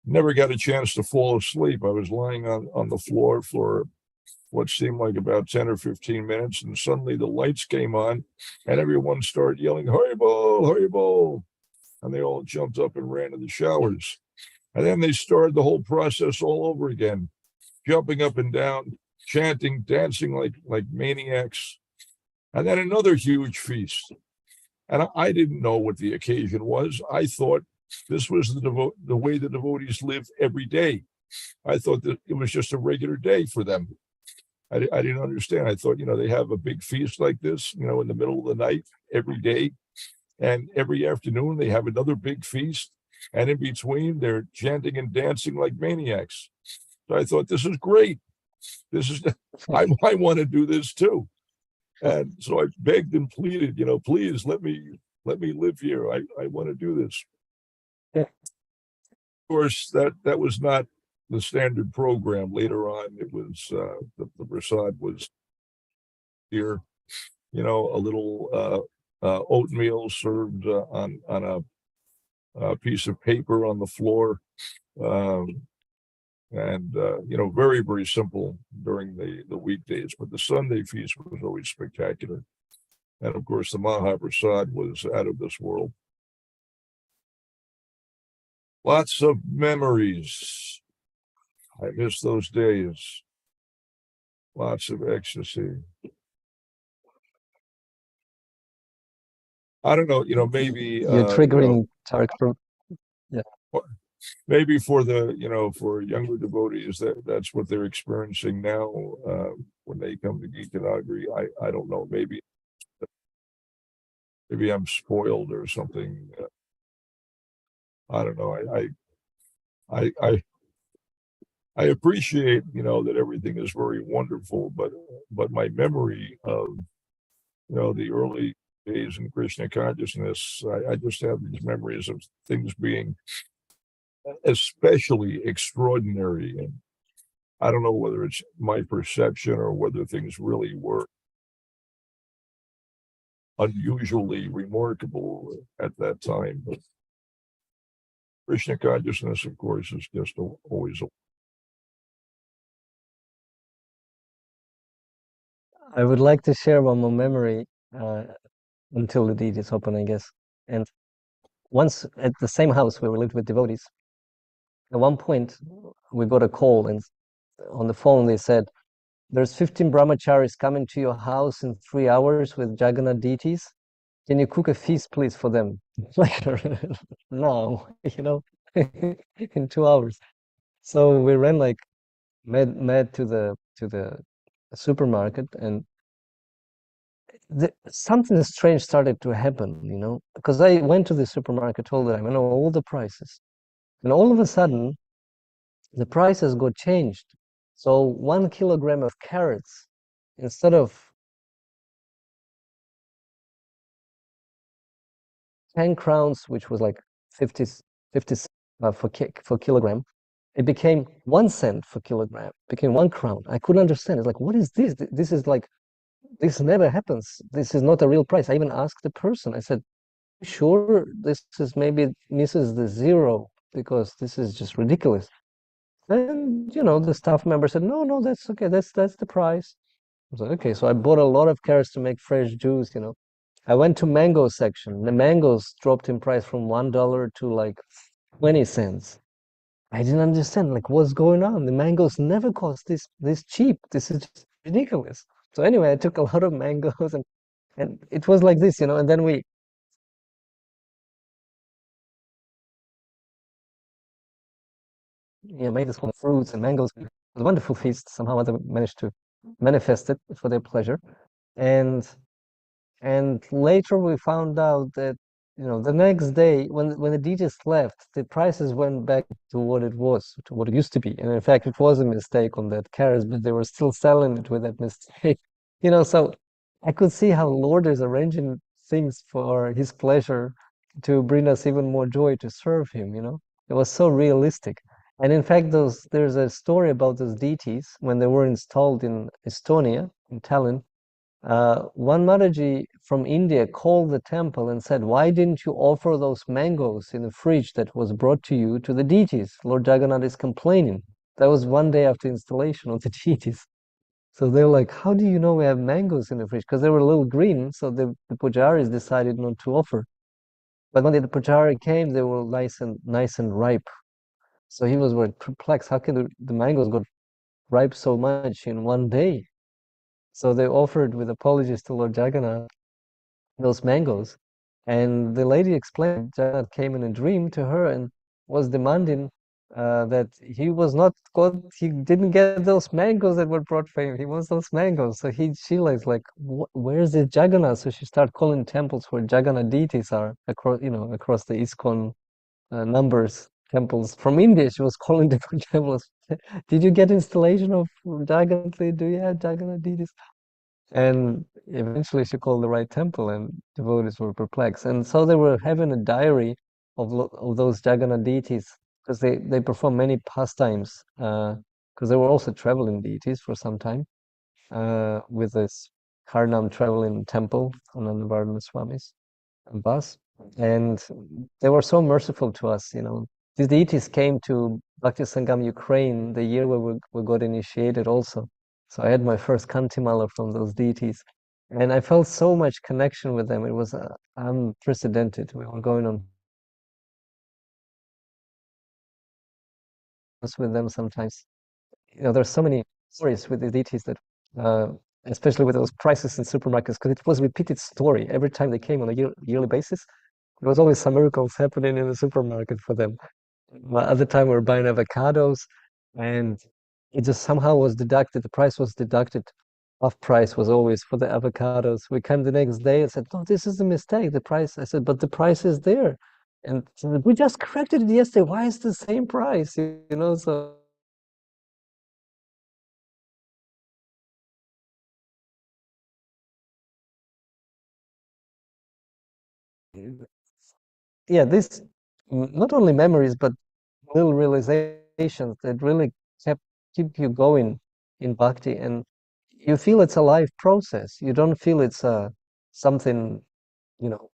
Never got a chance to fall asleep. I was lying on the floor for what seemed like about 10 or 15 minutes, and suddenly the lights came on, and everyone started yelling, "Haribol, Haribol," and they all jumped up and ran to the showers. And then they started the whole process all over again, jumping up and down, chanting, dancing like maniacs. And then another huge feast. And I didn't know what the occasion was. I thought this was the way the devotees live every day. I thought that it was just a regular day for them. I didn't understand. I thought, they have a big feast like this, in the middle of the night every day. And every afternoon they have another big feast. And in between, they're chanting and dancing like maniacs. So I thought, this is great. I want to do this too. And so I begged and pleaded, please let me live here. I want to do this. Yeah. Of course, that was not the standard program. Later on, it was the prasad was here, a little oatmeal served on a piece of paper on the floor, and very, very simple during the weekdays. But the Sunday feast was always spectacular, and of course the Mahaprasad was out of this world. Lots of memories. I miss those days. Lots of ecstasy. I don't know, maybe You're triggering Tarek. Yeah. Maybe for for younger devotees, that's what they're experiencing now when they come to Gita Nagari. I don't know. Maybe I'm spoiled or something. I don't know. I appreciate that everything is very wonderful, but my memory of the early days in Krishna consciousness, I just have these memories of things being especially extraordinary. And I don't know whether it's my perception or whether things really were unusually remarkable at that time. But Krishna consciousness, of course, is just always. I would like to share one more memory until the deed is open, I guess. And once at the same house where we lived with devotees, at one point we got a call, and on the phone they said, "There's 15 brahmacharis coming to your house in 3 hours with Jagannath deities. Can you cook a feast, please, for them?" Like, no, in 2 hours. So we ran like mad to the supermarket, and something strange started to happen, because I went to the supermarket all the time. I know all the prices, and all of a sudden, the prices got changed. So 1 kilogram of carrots, instead of 10 crowns, which was like 50 cents, for kilogram. It became 1 cent for kilogram. Became 1 crown. I couldn't understand. It's like, what is this? This is like, this never happens. This is not a real price. I even asked the person. I said, sure, this is maybe misses the zero because this is just ridiculous. And the staff member said, no, no, that's okay. That's the price. I was like, okay. So I bought a lot of carrots to make fresh juice. I went to mango section. The mangoes dropped in price from $1 to like 20 cents. I didn't understand like what's going on. The mangoes never cost this cheap. This is just ridiculous. So anyway, I took a lot of mangoes and it was like this. And then we made this whole fruits and mangoes. It was a wonderful feast. Somehow they managed to manifest it for their pleasure. And And later we found out that, the next day when the DJs left, the prices went back to what it was, to what it used to be. And in fact, it was a mistake on that carrot, but they were still selling it with that mistake. So I could see how Lord is arranging things for his pleasure to bring us even more joy to serve him. It was so realistic. And in fact, there's a story about those deities when they were installed in Estonia, in Tallinn. One Mataji from India called the temple and said, why didn't you offer those mangoes in the fridge that was brought to you to the deities? Lord Jagannath is complaining. That was one day after installation of the deities. So they're like, how do you know we have mangoes in the fridge? Because they were a little green, so the pujaris decided not to offer. But when the pujari came, they were nice and ripe. So he was very perplexed. How can the mangoes got ripe so much in one day? So they offered with apologies to Lord Jagannath those mangoes. And the lady explained Jagannath came in a dream to her and was demanding that he was not God, he didn't get those mangoes that were brought for him. He wants those mangoes. So she like, where's the Jagannath? So she started calling temples where Jagannath deities are across the ISKCON numbers temples. From India, she was calling different temples. Did you get installation of Jagannath? Do you have Jagannath deities? And eventually she called the right temple, and devotees were perplexed. And so they were having a diary of those Jagannath deities because they perform many pastimes because they were also traveling deities for some time with this Karnam traveling temple on Anandavardhana Swami's bus. And they were so merciful to us. These deities came to Bhakti Sangam Ukraine the year where we got initiated also. So I had my first Kantimala from those deities. And I felt so much connection with them. It was unprecedented. We were going on with them sometimes. There's so many stories with the deities that, uh, especially with those prices in supermarkets, because it was a repeated story. Every time they came on a yearly basis, there was always some miracles happening in the supermarket for them. At the time, we were buying avocados, and it just somehow was deducted. The price was deducted. Off price was always for the avocados. We came the next day and said, "No, this is a mistake. The price." I said, "But the price is there," and we just corrected it yesterday. Why is the same price? So yeah, this not only memories but little realizations that really keep you going in bhakti, and you feel it's a live process. You don't feel it's something you know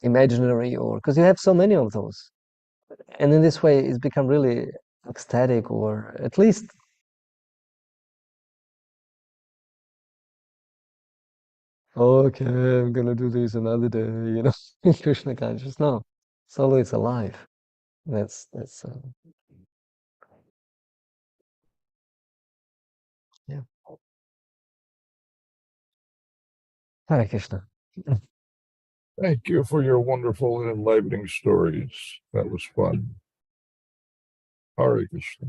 imaginary, or because you have so many of those, and in this way it's become really ecstatic, or at least okay, I'm gonna do this another day. Krishna conscious. No, it's always alive. That's yeah. Hare Krishna. Thank you for your wonderful and enlivening stories. That was fun. Hare Krishna.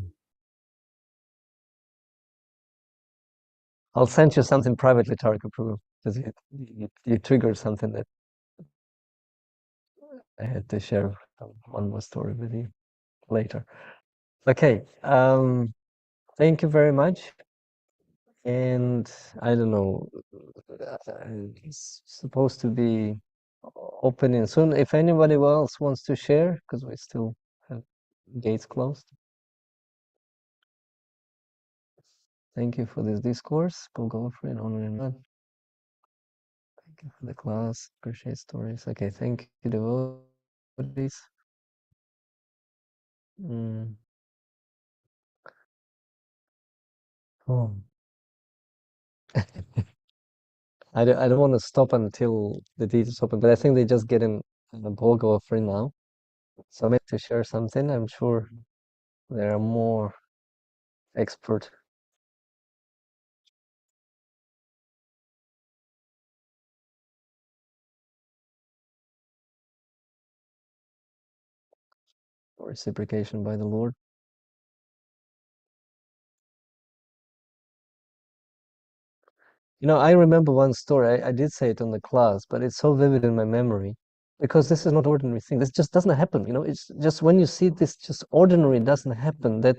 I'll send you something privately, Tarika Prabhu, because you triggered something that I had to share one more story with you later. Okay. Thank you very much. And I don't know, it's supposed to be opening soon. If anybody else wants to share, because we still have gates closed. Thank you for this discourse, Golgotha and honor and love. Thank you for the class. Appreciate stories. Okay, thank you, devotees. Oh. I don't want to stop until the details open, but I think they just get in the Volga offering now. So maybe to share something, I'm sure there are more expert. Reciprocation by the Lord. You know, I remember one story. I did say it on the class, but it's so vivid in my memory because this is not ordinary thing. This just doesn't happen. You know, it's just when you see this, just ordinary doesn't happen. This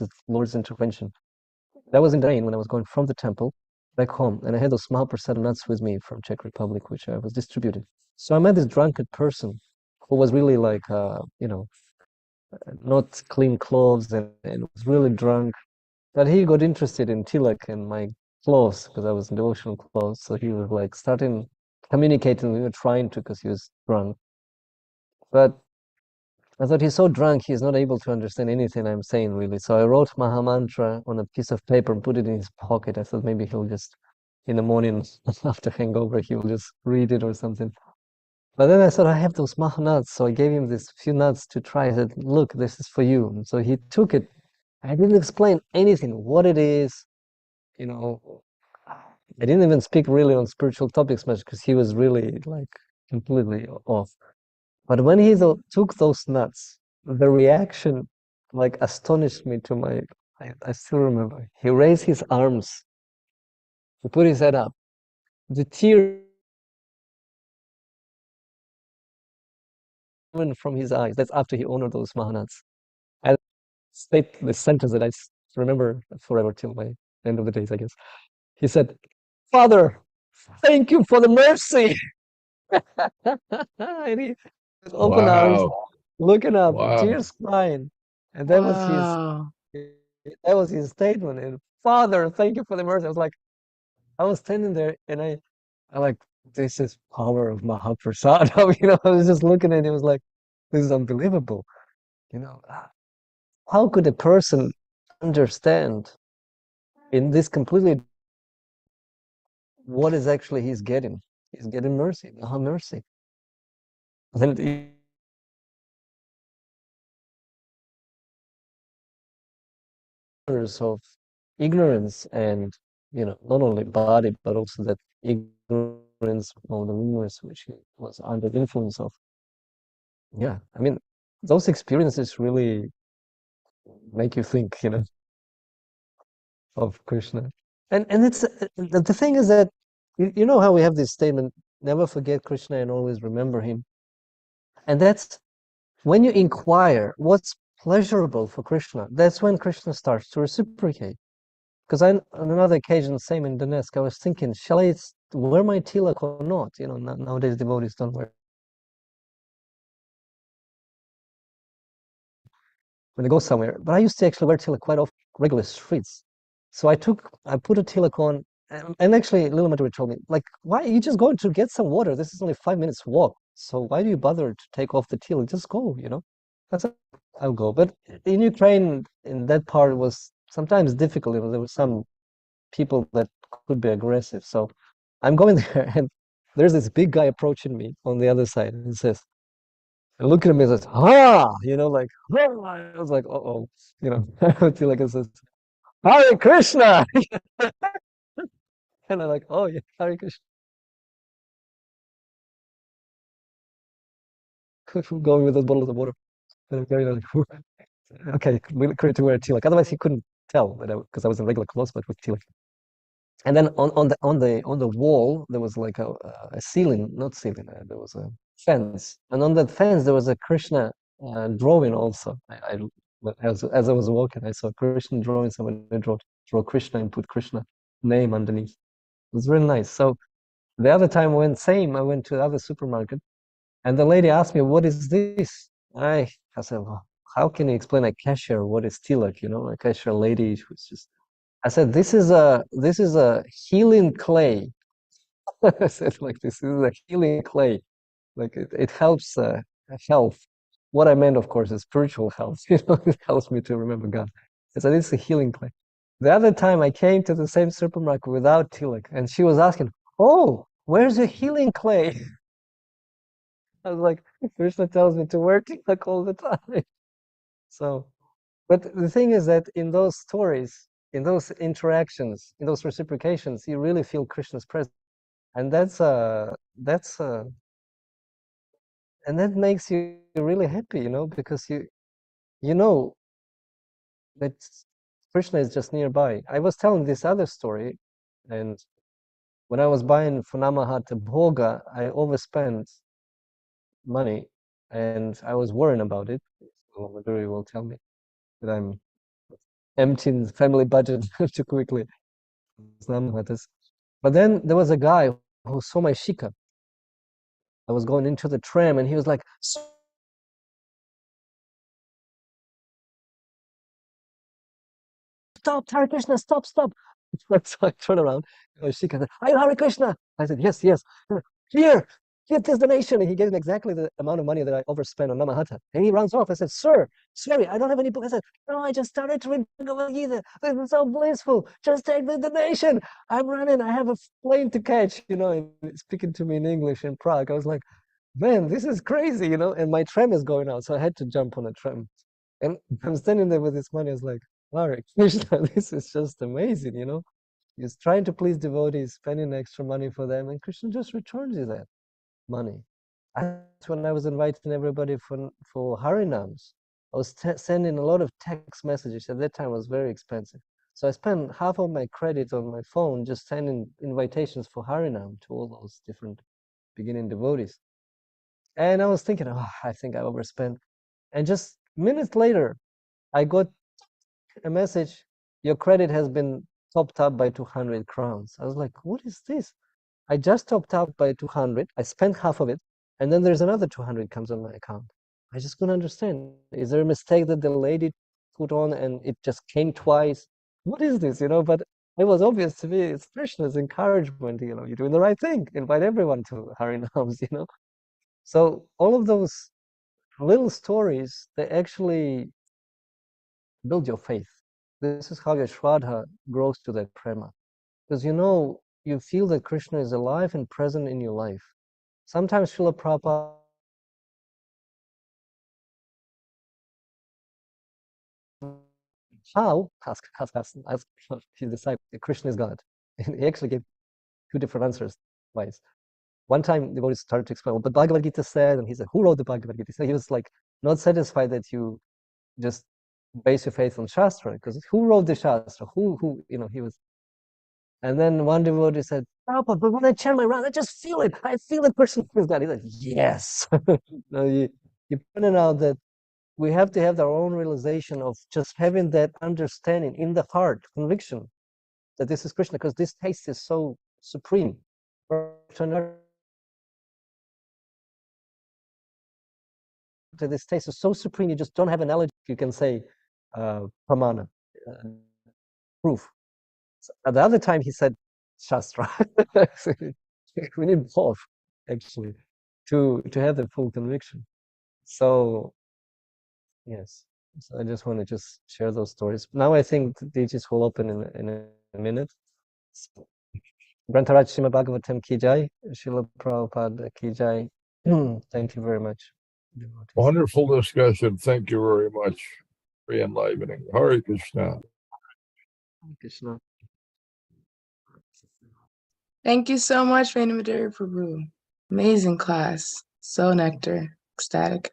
is Lord's intervention. That was in the rain when I was going from the temple back home, and I had those Mahaprasad nuts with me from Czech Republic, which I was distributing. So I met this drunkard person who was really like, not clean clothes and was really drunk. But he got interested in tilak and my clothes because I was in devotional clothes. So he was like starting communicating. We were trying to because he was drunk. But I thought he's so drunk he's not able to understand anything I'm saying really. So I wrote Maha Mantra on a piece of paper and put it in his pocket. I thought maybe he'll just in the morning after hangover he will just read it or something. But then I thought I have those Maha nuts, so I gave him these few nuts to try. I said, "Look, this is for you." And so he took it. I didn't explain anything, what it is, you know. I didn't even speak really on spiritual topics much because he was really like completely off. But when he took those nuts, the reaction like astonished me to my. I still remember. He raised his arms, he put his head up. The tear from his eyes. That's after he honored those Mahanats. I state the sentence that I remember forever till my end of the days, I guess. He said, "Father, thank you for the mercy." And he with open arms, Wow. looking up, Wow. tears crying. And Wow. that was his statement. And Father, thank you for the mercy. I was like, I was standing there and I like, this is power of Mahaprasad. You know, I was just looking at it, it was like, this is unbelievable. You know, how could a person understand in this completely what is actually he's getting? He's getting mercy, Maha mercy. Then years of ignorance and not only body but also that ignorance of the universe which he was under the influence of. Yeah, I mean those experiences really make you think, of Krishna. And it's the thing is that you know how we have this statement, never forget Krishna and always remember him. And that's when you inquire what's pleasurable for Krishna, that's when Krishna starts to reciprocate. Because on another occasion, same in Donetsk, I was thinking, shall I wear my tilak or not? Nowadays devotees don't wear. When they go somewhere, but I used to actually wear tilak quite often, regular streets. So I put a tilak on, and actually, Lila Madhuri told me, like, why are you just going to get some water? This is only 5 minutes walk. So why do you bother to take off the tilak? Just go. I said, I'll go. But in Ukraine, in that part, it was sometimes difficult. There were some people that could be aggressive. So I'm going there, and there's this big guy approaching me on the other side, and he says, and looking at me, and says, like, I was like, oh, I feel like it says, Hare Krishna, and I'm like, oh yeah, Hare Krishna, going with those bottles of water, and I'm carrying like, okay, we created to wear a tilak. Otherwise, he couldn't tell that because I was in regular clothes, but with tilak. And then on the wall there was like a ceiling, not ceiling. There was a fence, and on that fence there was a Krishna drawing also. As I was walking, I saw Krishna drawing. Someone draw Krishna and put Krishna name underneath. It was really nice. So the other time I went to the other supermarket, And the lady asked me, what is this? I said, well, how can you explain a cashier what is tilak, a cashier lady who's just, I said, this is a healing clay. I said, like, this is a healing clay. Like, it helps health. What I meant, of course, is spiritual health. It helps me to remember God. I said, this is a healing clay. The other time I came to the same supermarket without tilak, and she was asking, oh, where's your healing clay? I was like, Krishna tells me to wear tilak all the time. So, but the thing is that in those stories, in those interactions, in those reciprocations, you really feel Krishna's presence, and and that makes you really happy, because you know that Krishna is just nearby. I was telling this other story, and when I was buying Funamahata Bhoga, I overspent money, and I was worrying about it. So Madhuri will tell me that I'm emptying the family budget too quickly. But then there was a guy who saw my shika. I was going into the tram, and he was like, stop, Hare Krishna, stop, stop. So I turned around, and Shika said, are you Hare Krishna? I said, yes, yes. Here, get this donation. And he gave me exactly the amount of money that I overspent on Namahata. And he runs off. I said, sir, sorry, I don't have any book. I said, no, I just started to read Bhagavad Gita. This is so blissful. Just take the donation. I'm running. I have a plane to catch, and speaking to me in English in Prague. I was like, man, this is crazy, and my tram is going out. So I had to jump on a tram. And I'm standing there with this money. I was like, wow, Krishna, this is just amazing, He's trying to please devotees, spending extra money for them, and Krishna just returns you that money. That's when I was inviting everybody for Harinams. I was sending a lot of text messages. At that time, it was very expensive. So I spent half of my credit on my phone just sending invitations for Harinam to all those different beginning devotees. And I was thinking, oh, I think I overspent. And just minutes later, I got a message, your credit has been topped up by 200 crowns. I was like, what is this? I just topped up by 200. I spent half of it. And then there's another 200 comes on my account. I just couldn't understand. Is there a mistake that the lady put on and it just came twice? What is this? But it was obvious to me. It's Krishna's encouragement. You're doing the right thing. Invite everyone to Harinams. So all of those little stories, they actually build your faith. This is how your Shraddha grows to that prema. Because you feel that Krishna is alive and present in your life. Sometimes Srila Prabhupada, how? Ask his disciple, Krishna is God. And he actually gave two different answers twice. One time the devotee started to explain, well, but Bhagavad Gita said, and he said, who wrote the Bhagavad Gita? So he was like, not satisfied that you just base your faith on Shastra, because who wrote the Shastra? He was. And then one devotee said, Prabhupada, but when I chant my round, I just feel it. I feel the person is God. He's like, yes. No, you pointed out that we have to have our own realization of just having that understanding in the heart, conviction that this is Krishna, because this taste is so supreme. This taste is so supreme, you just don't have an analogy. You can say pramana, proof. So, at the other time, he said Shastra. We need both, actually, to have the full conviction. So, yes. So I just want to just share those stories. Now I think the DJs will open in a minute. Grantaraj Srimad Bhagavatam ki jai, Srila Prabhupada ki jai. Thank you very much. Wonderful discussion. Thank you very much. Very enlivening. Hare Krishna. Krishna. Thank you so much, Venumadari Prabhu. Amazing class. So nectar. Ecstatic.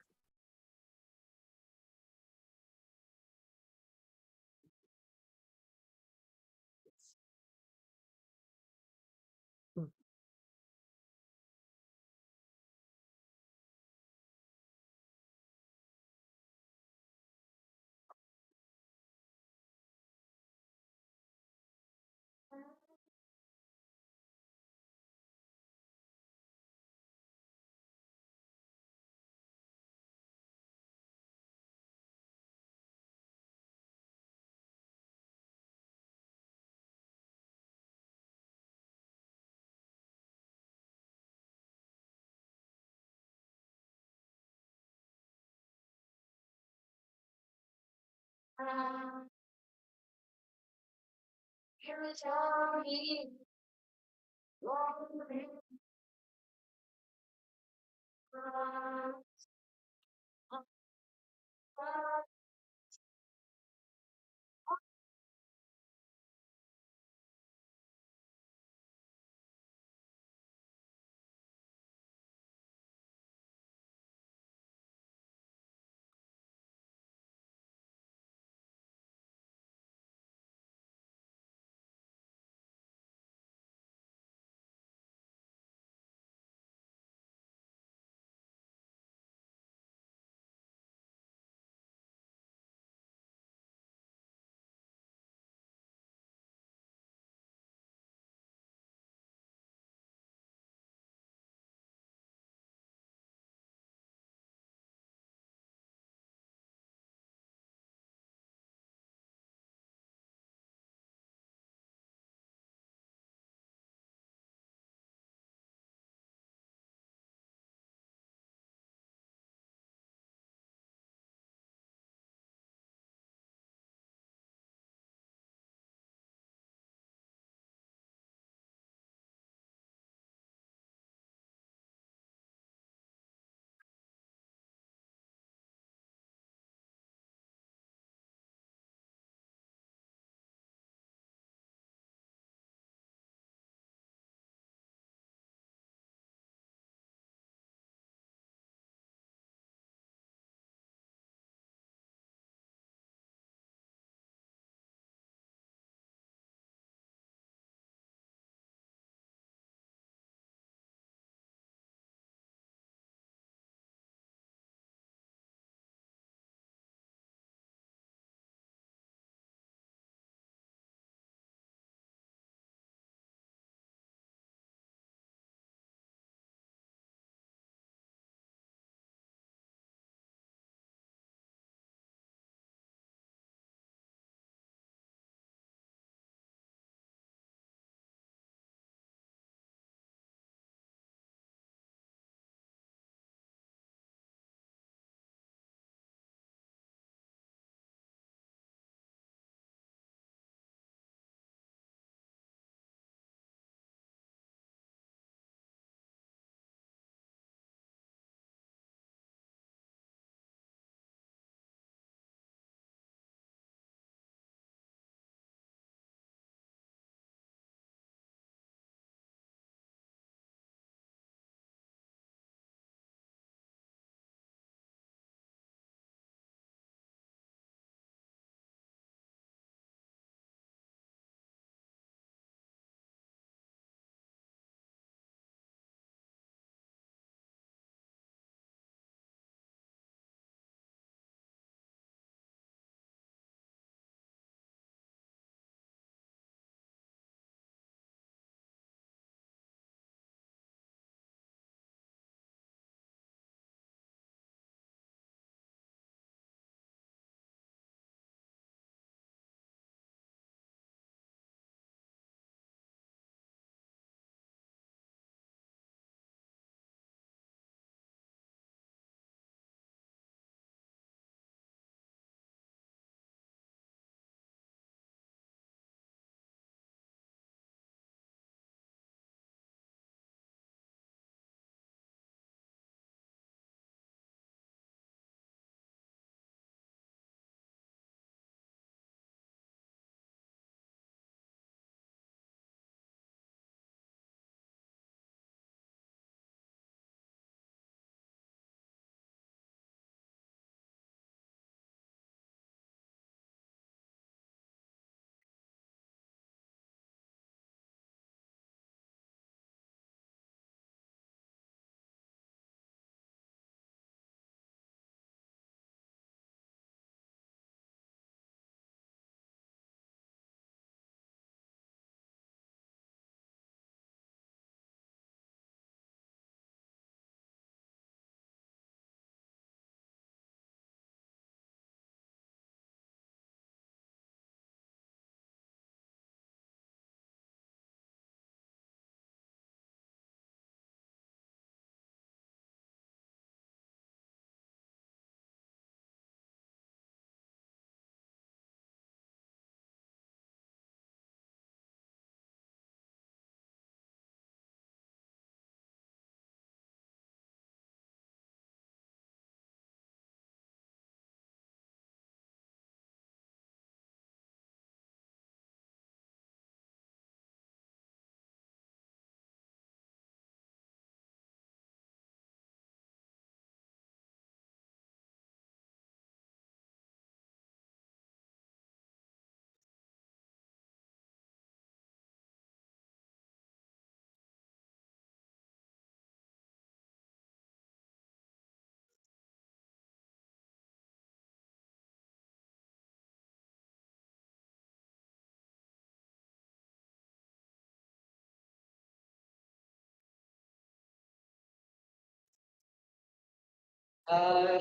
Jaya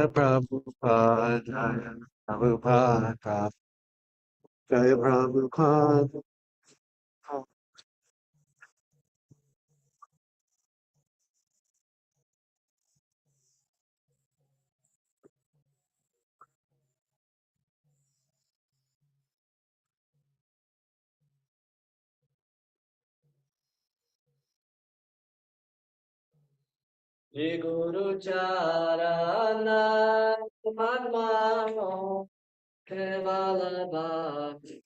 Prabhupada, Jaya Prabhupada, Jaya Prabhupada. Ye Guru Charana Madmano Kevala Bhakti.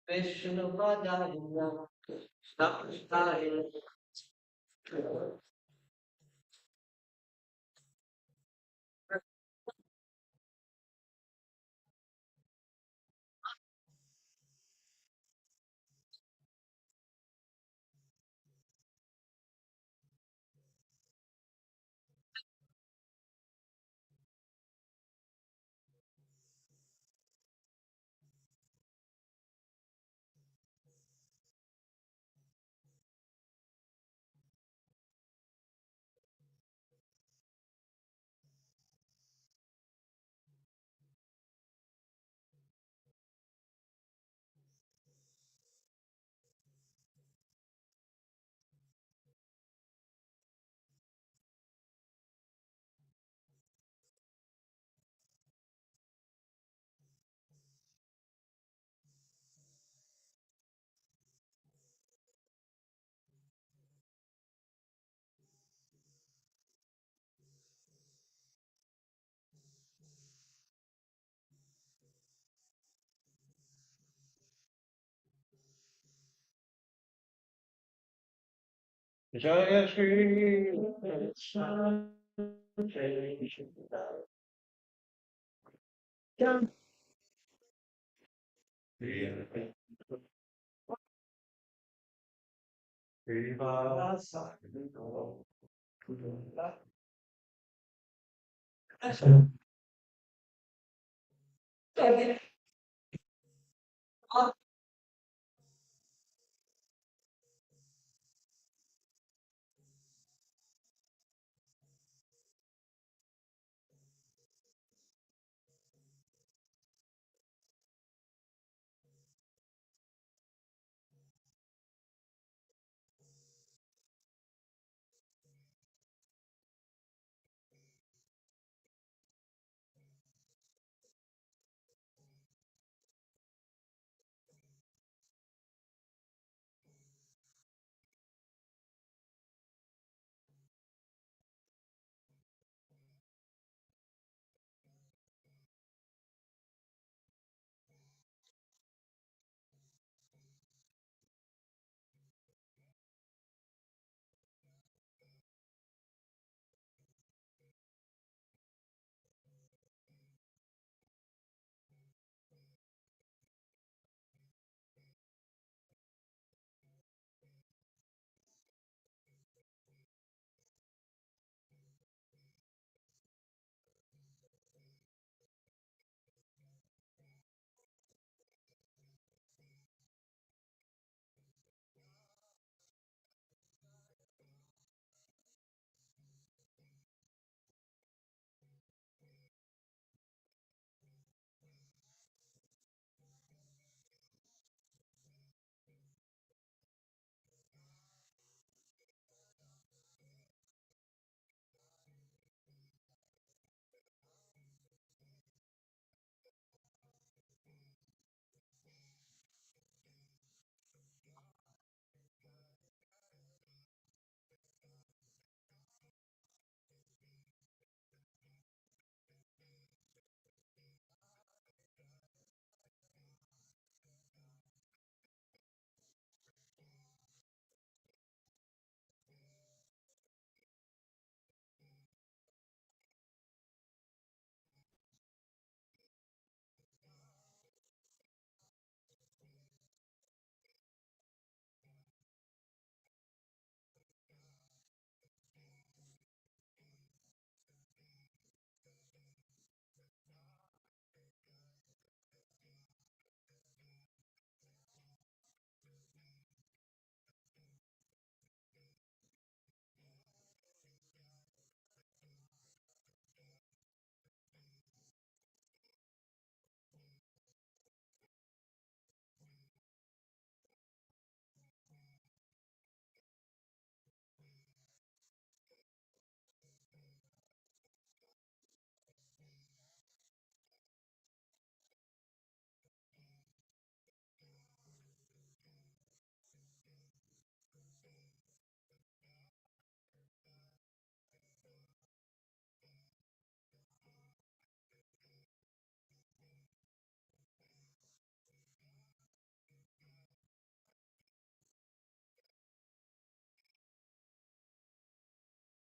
Vishnu Padaya, Namaskaya. Jaya Shri Krishna, Jai Krishna.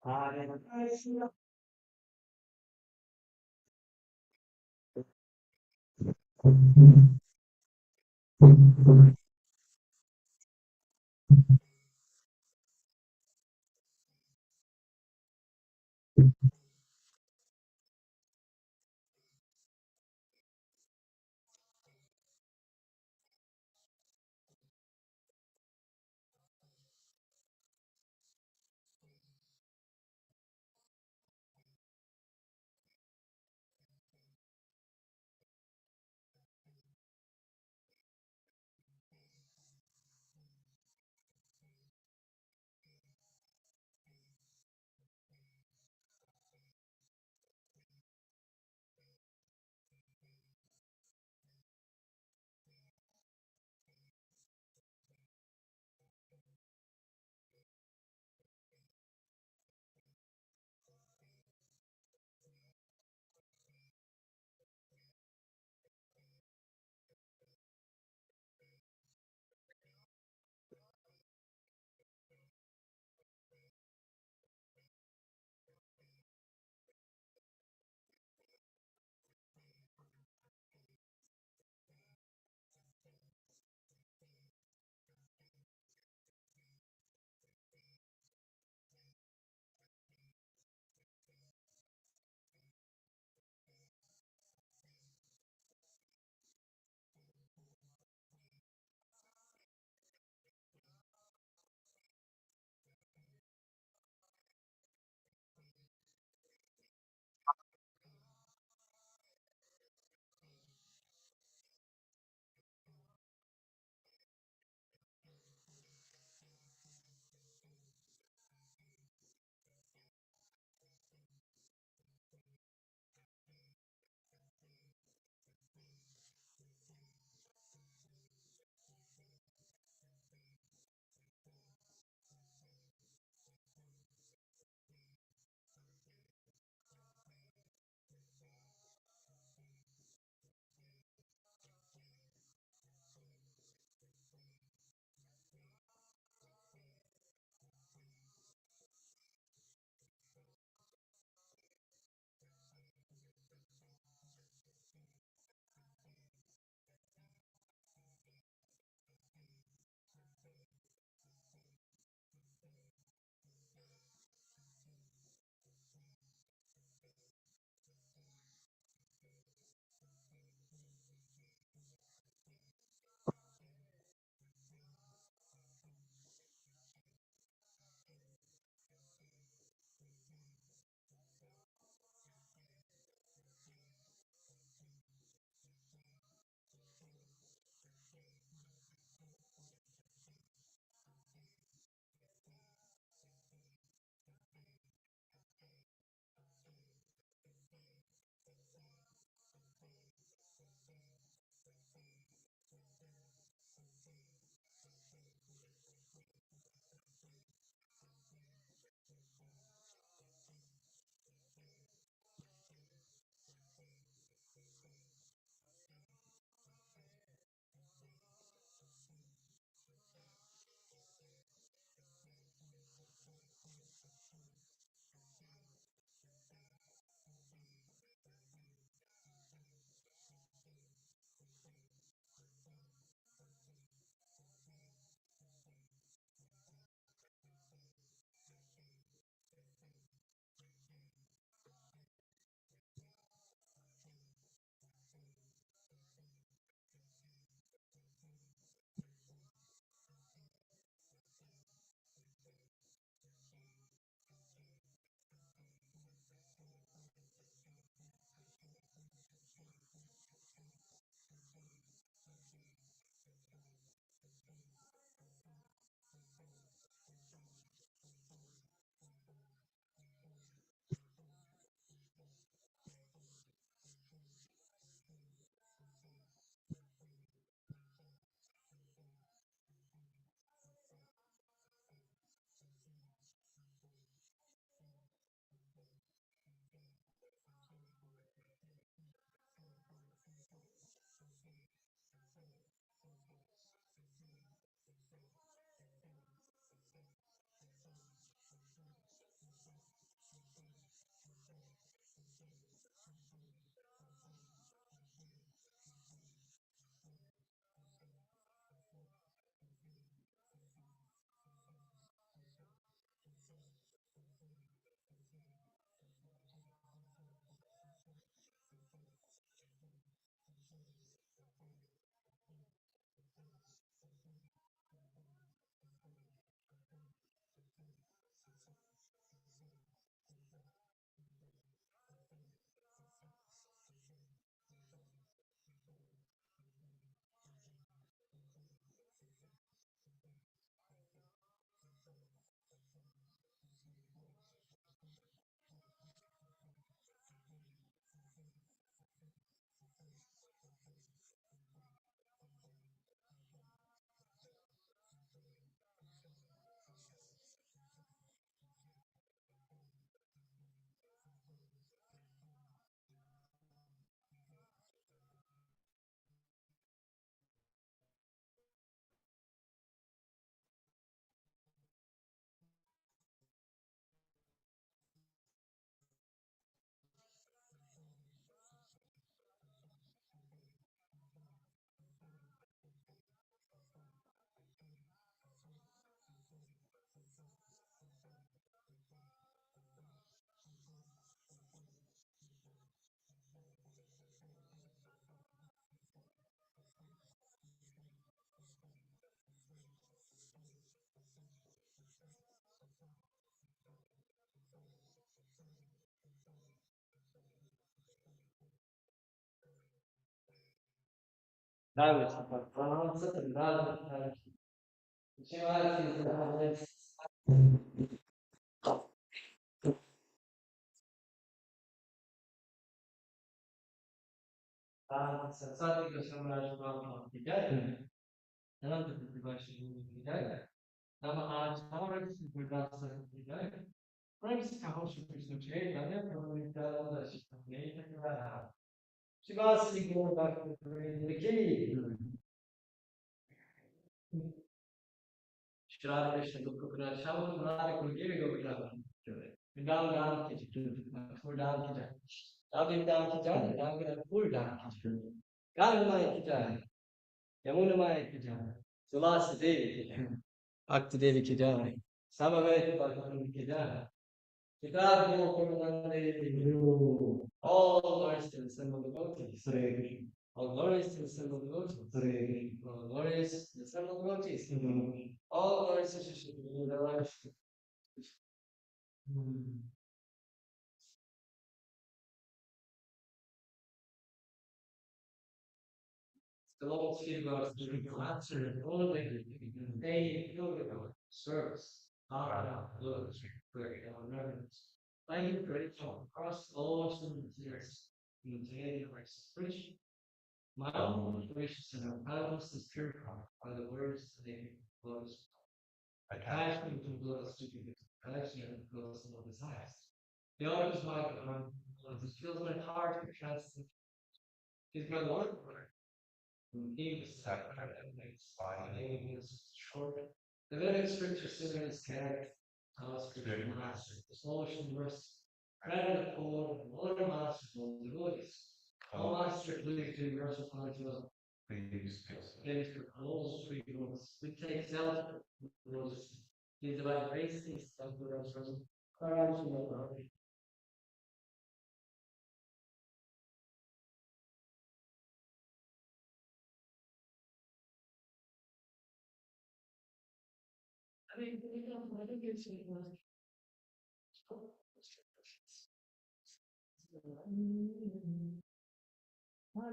Hare Krishna.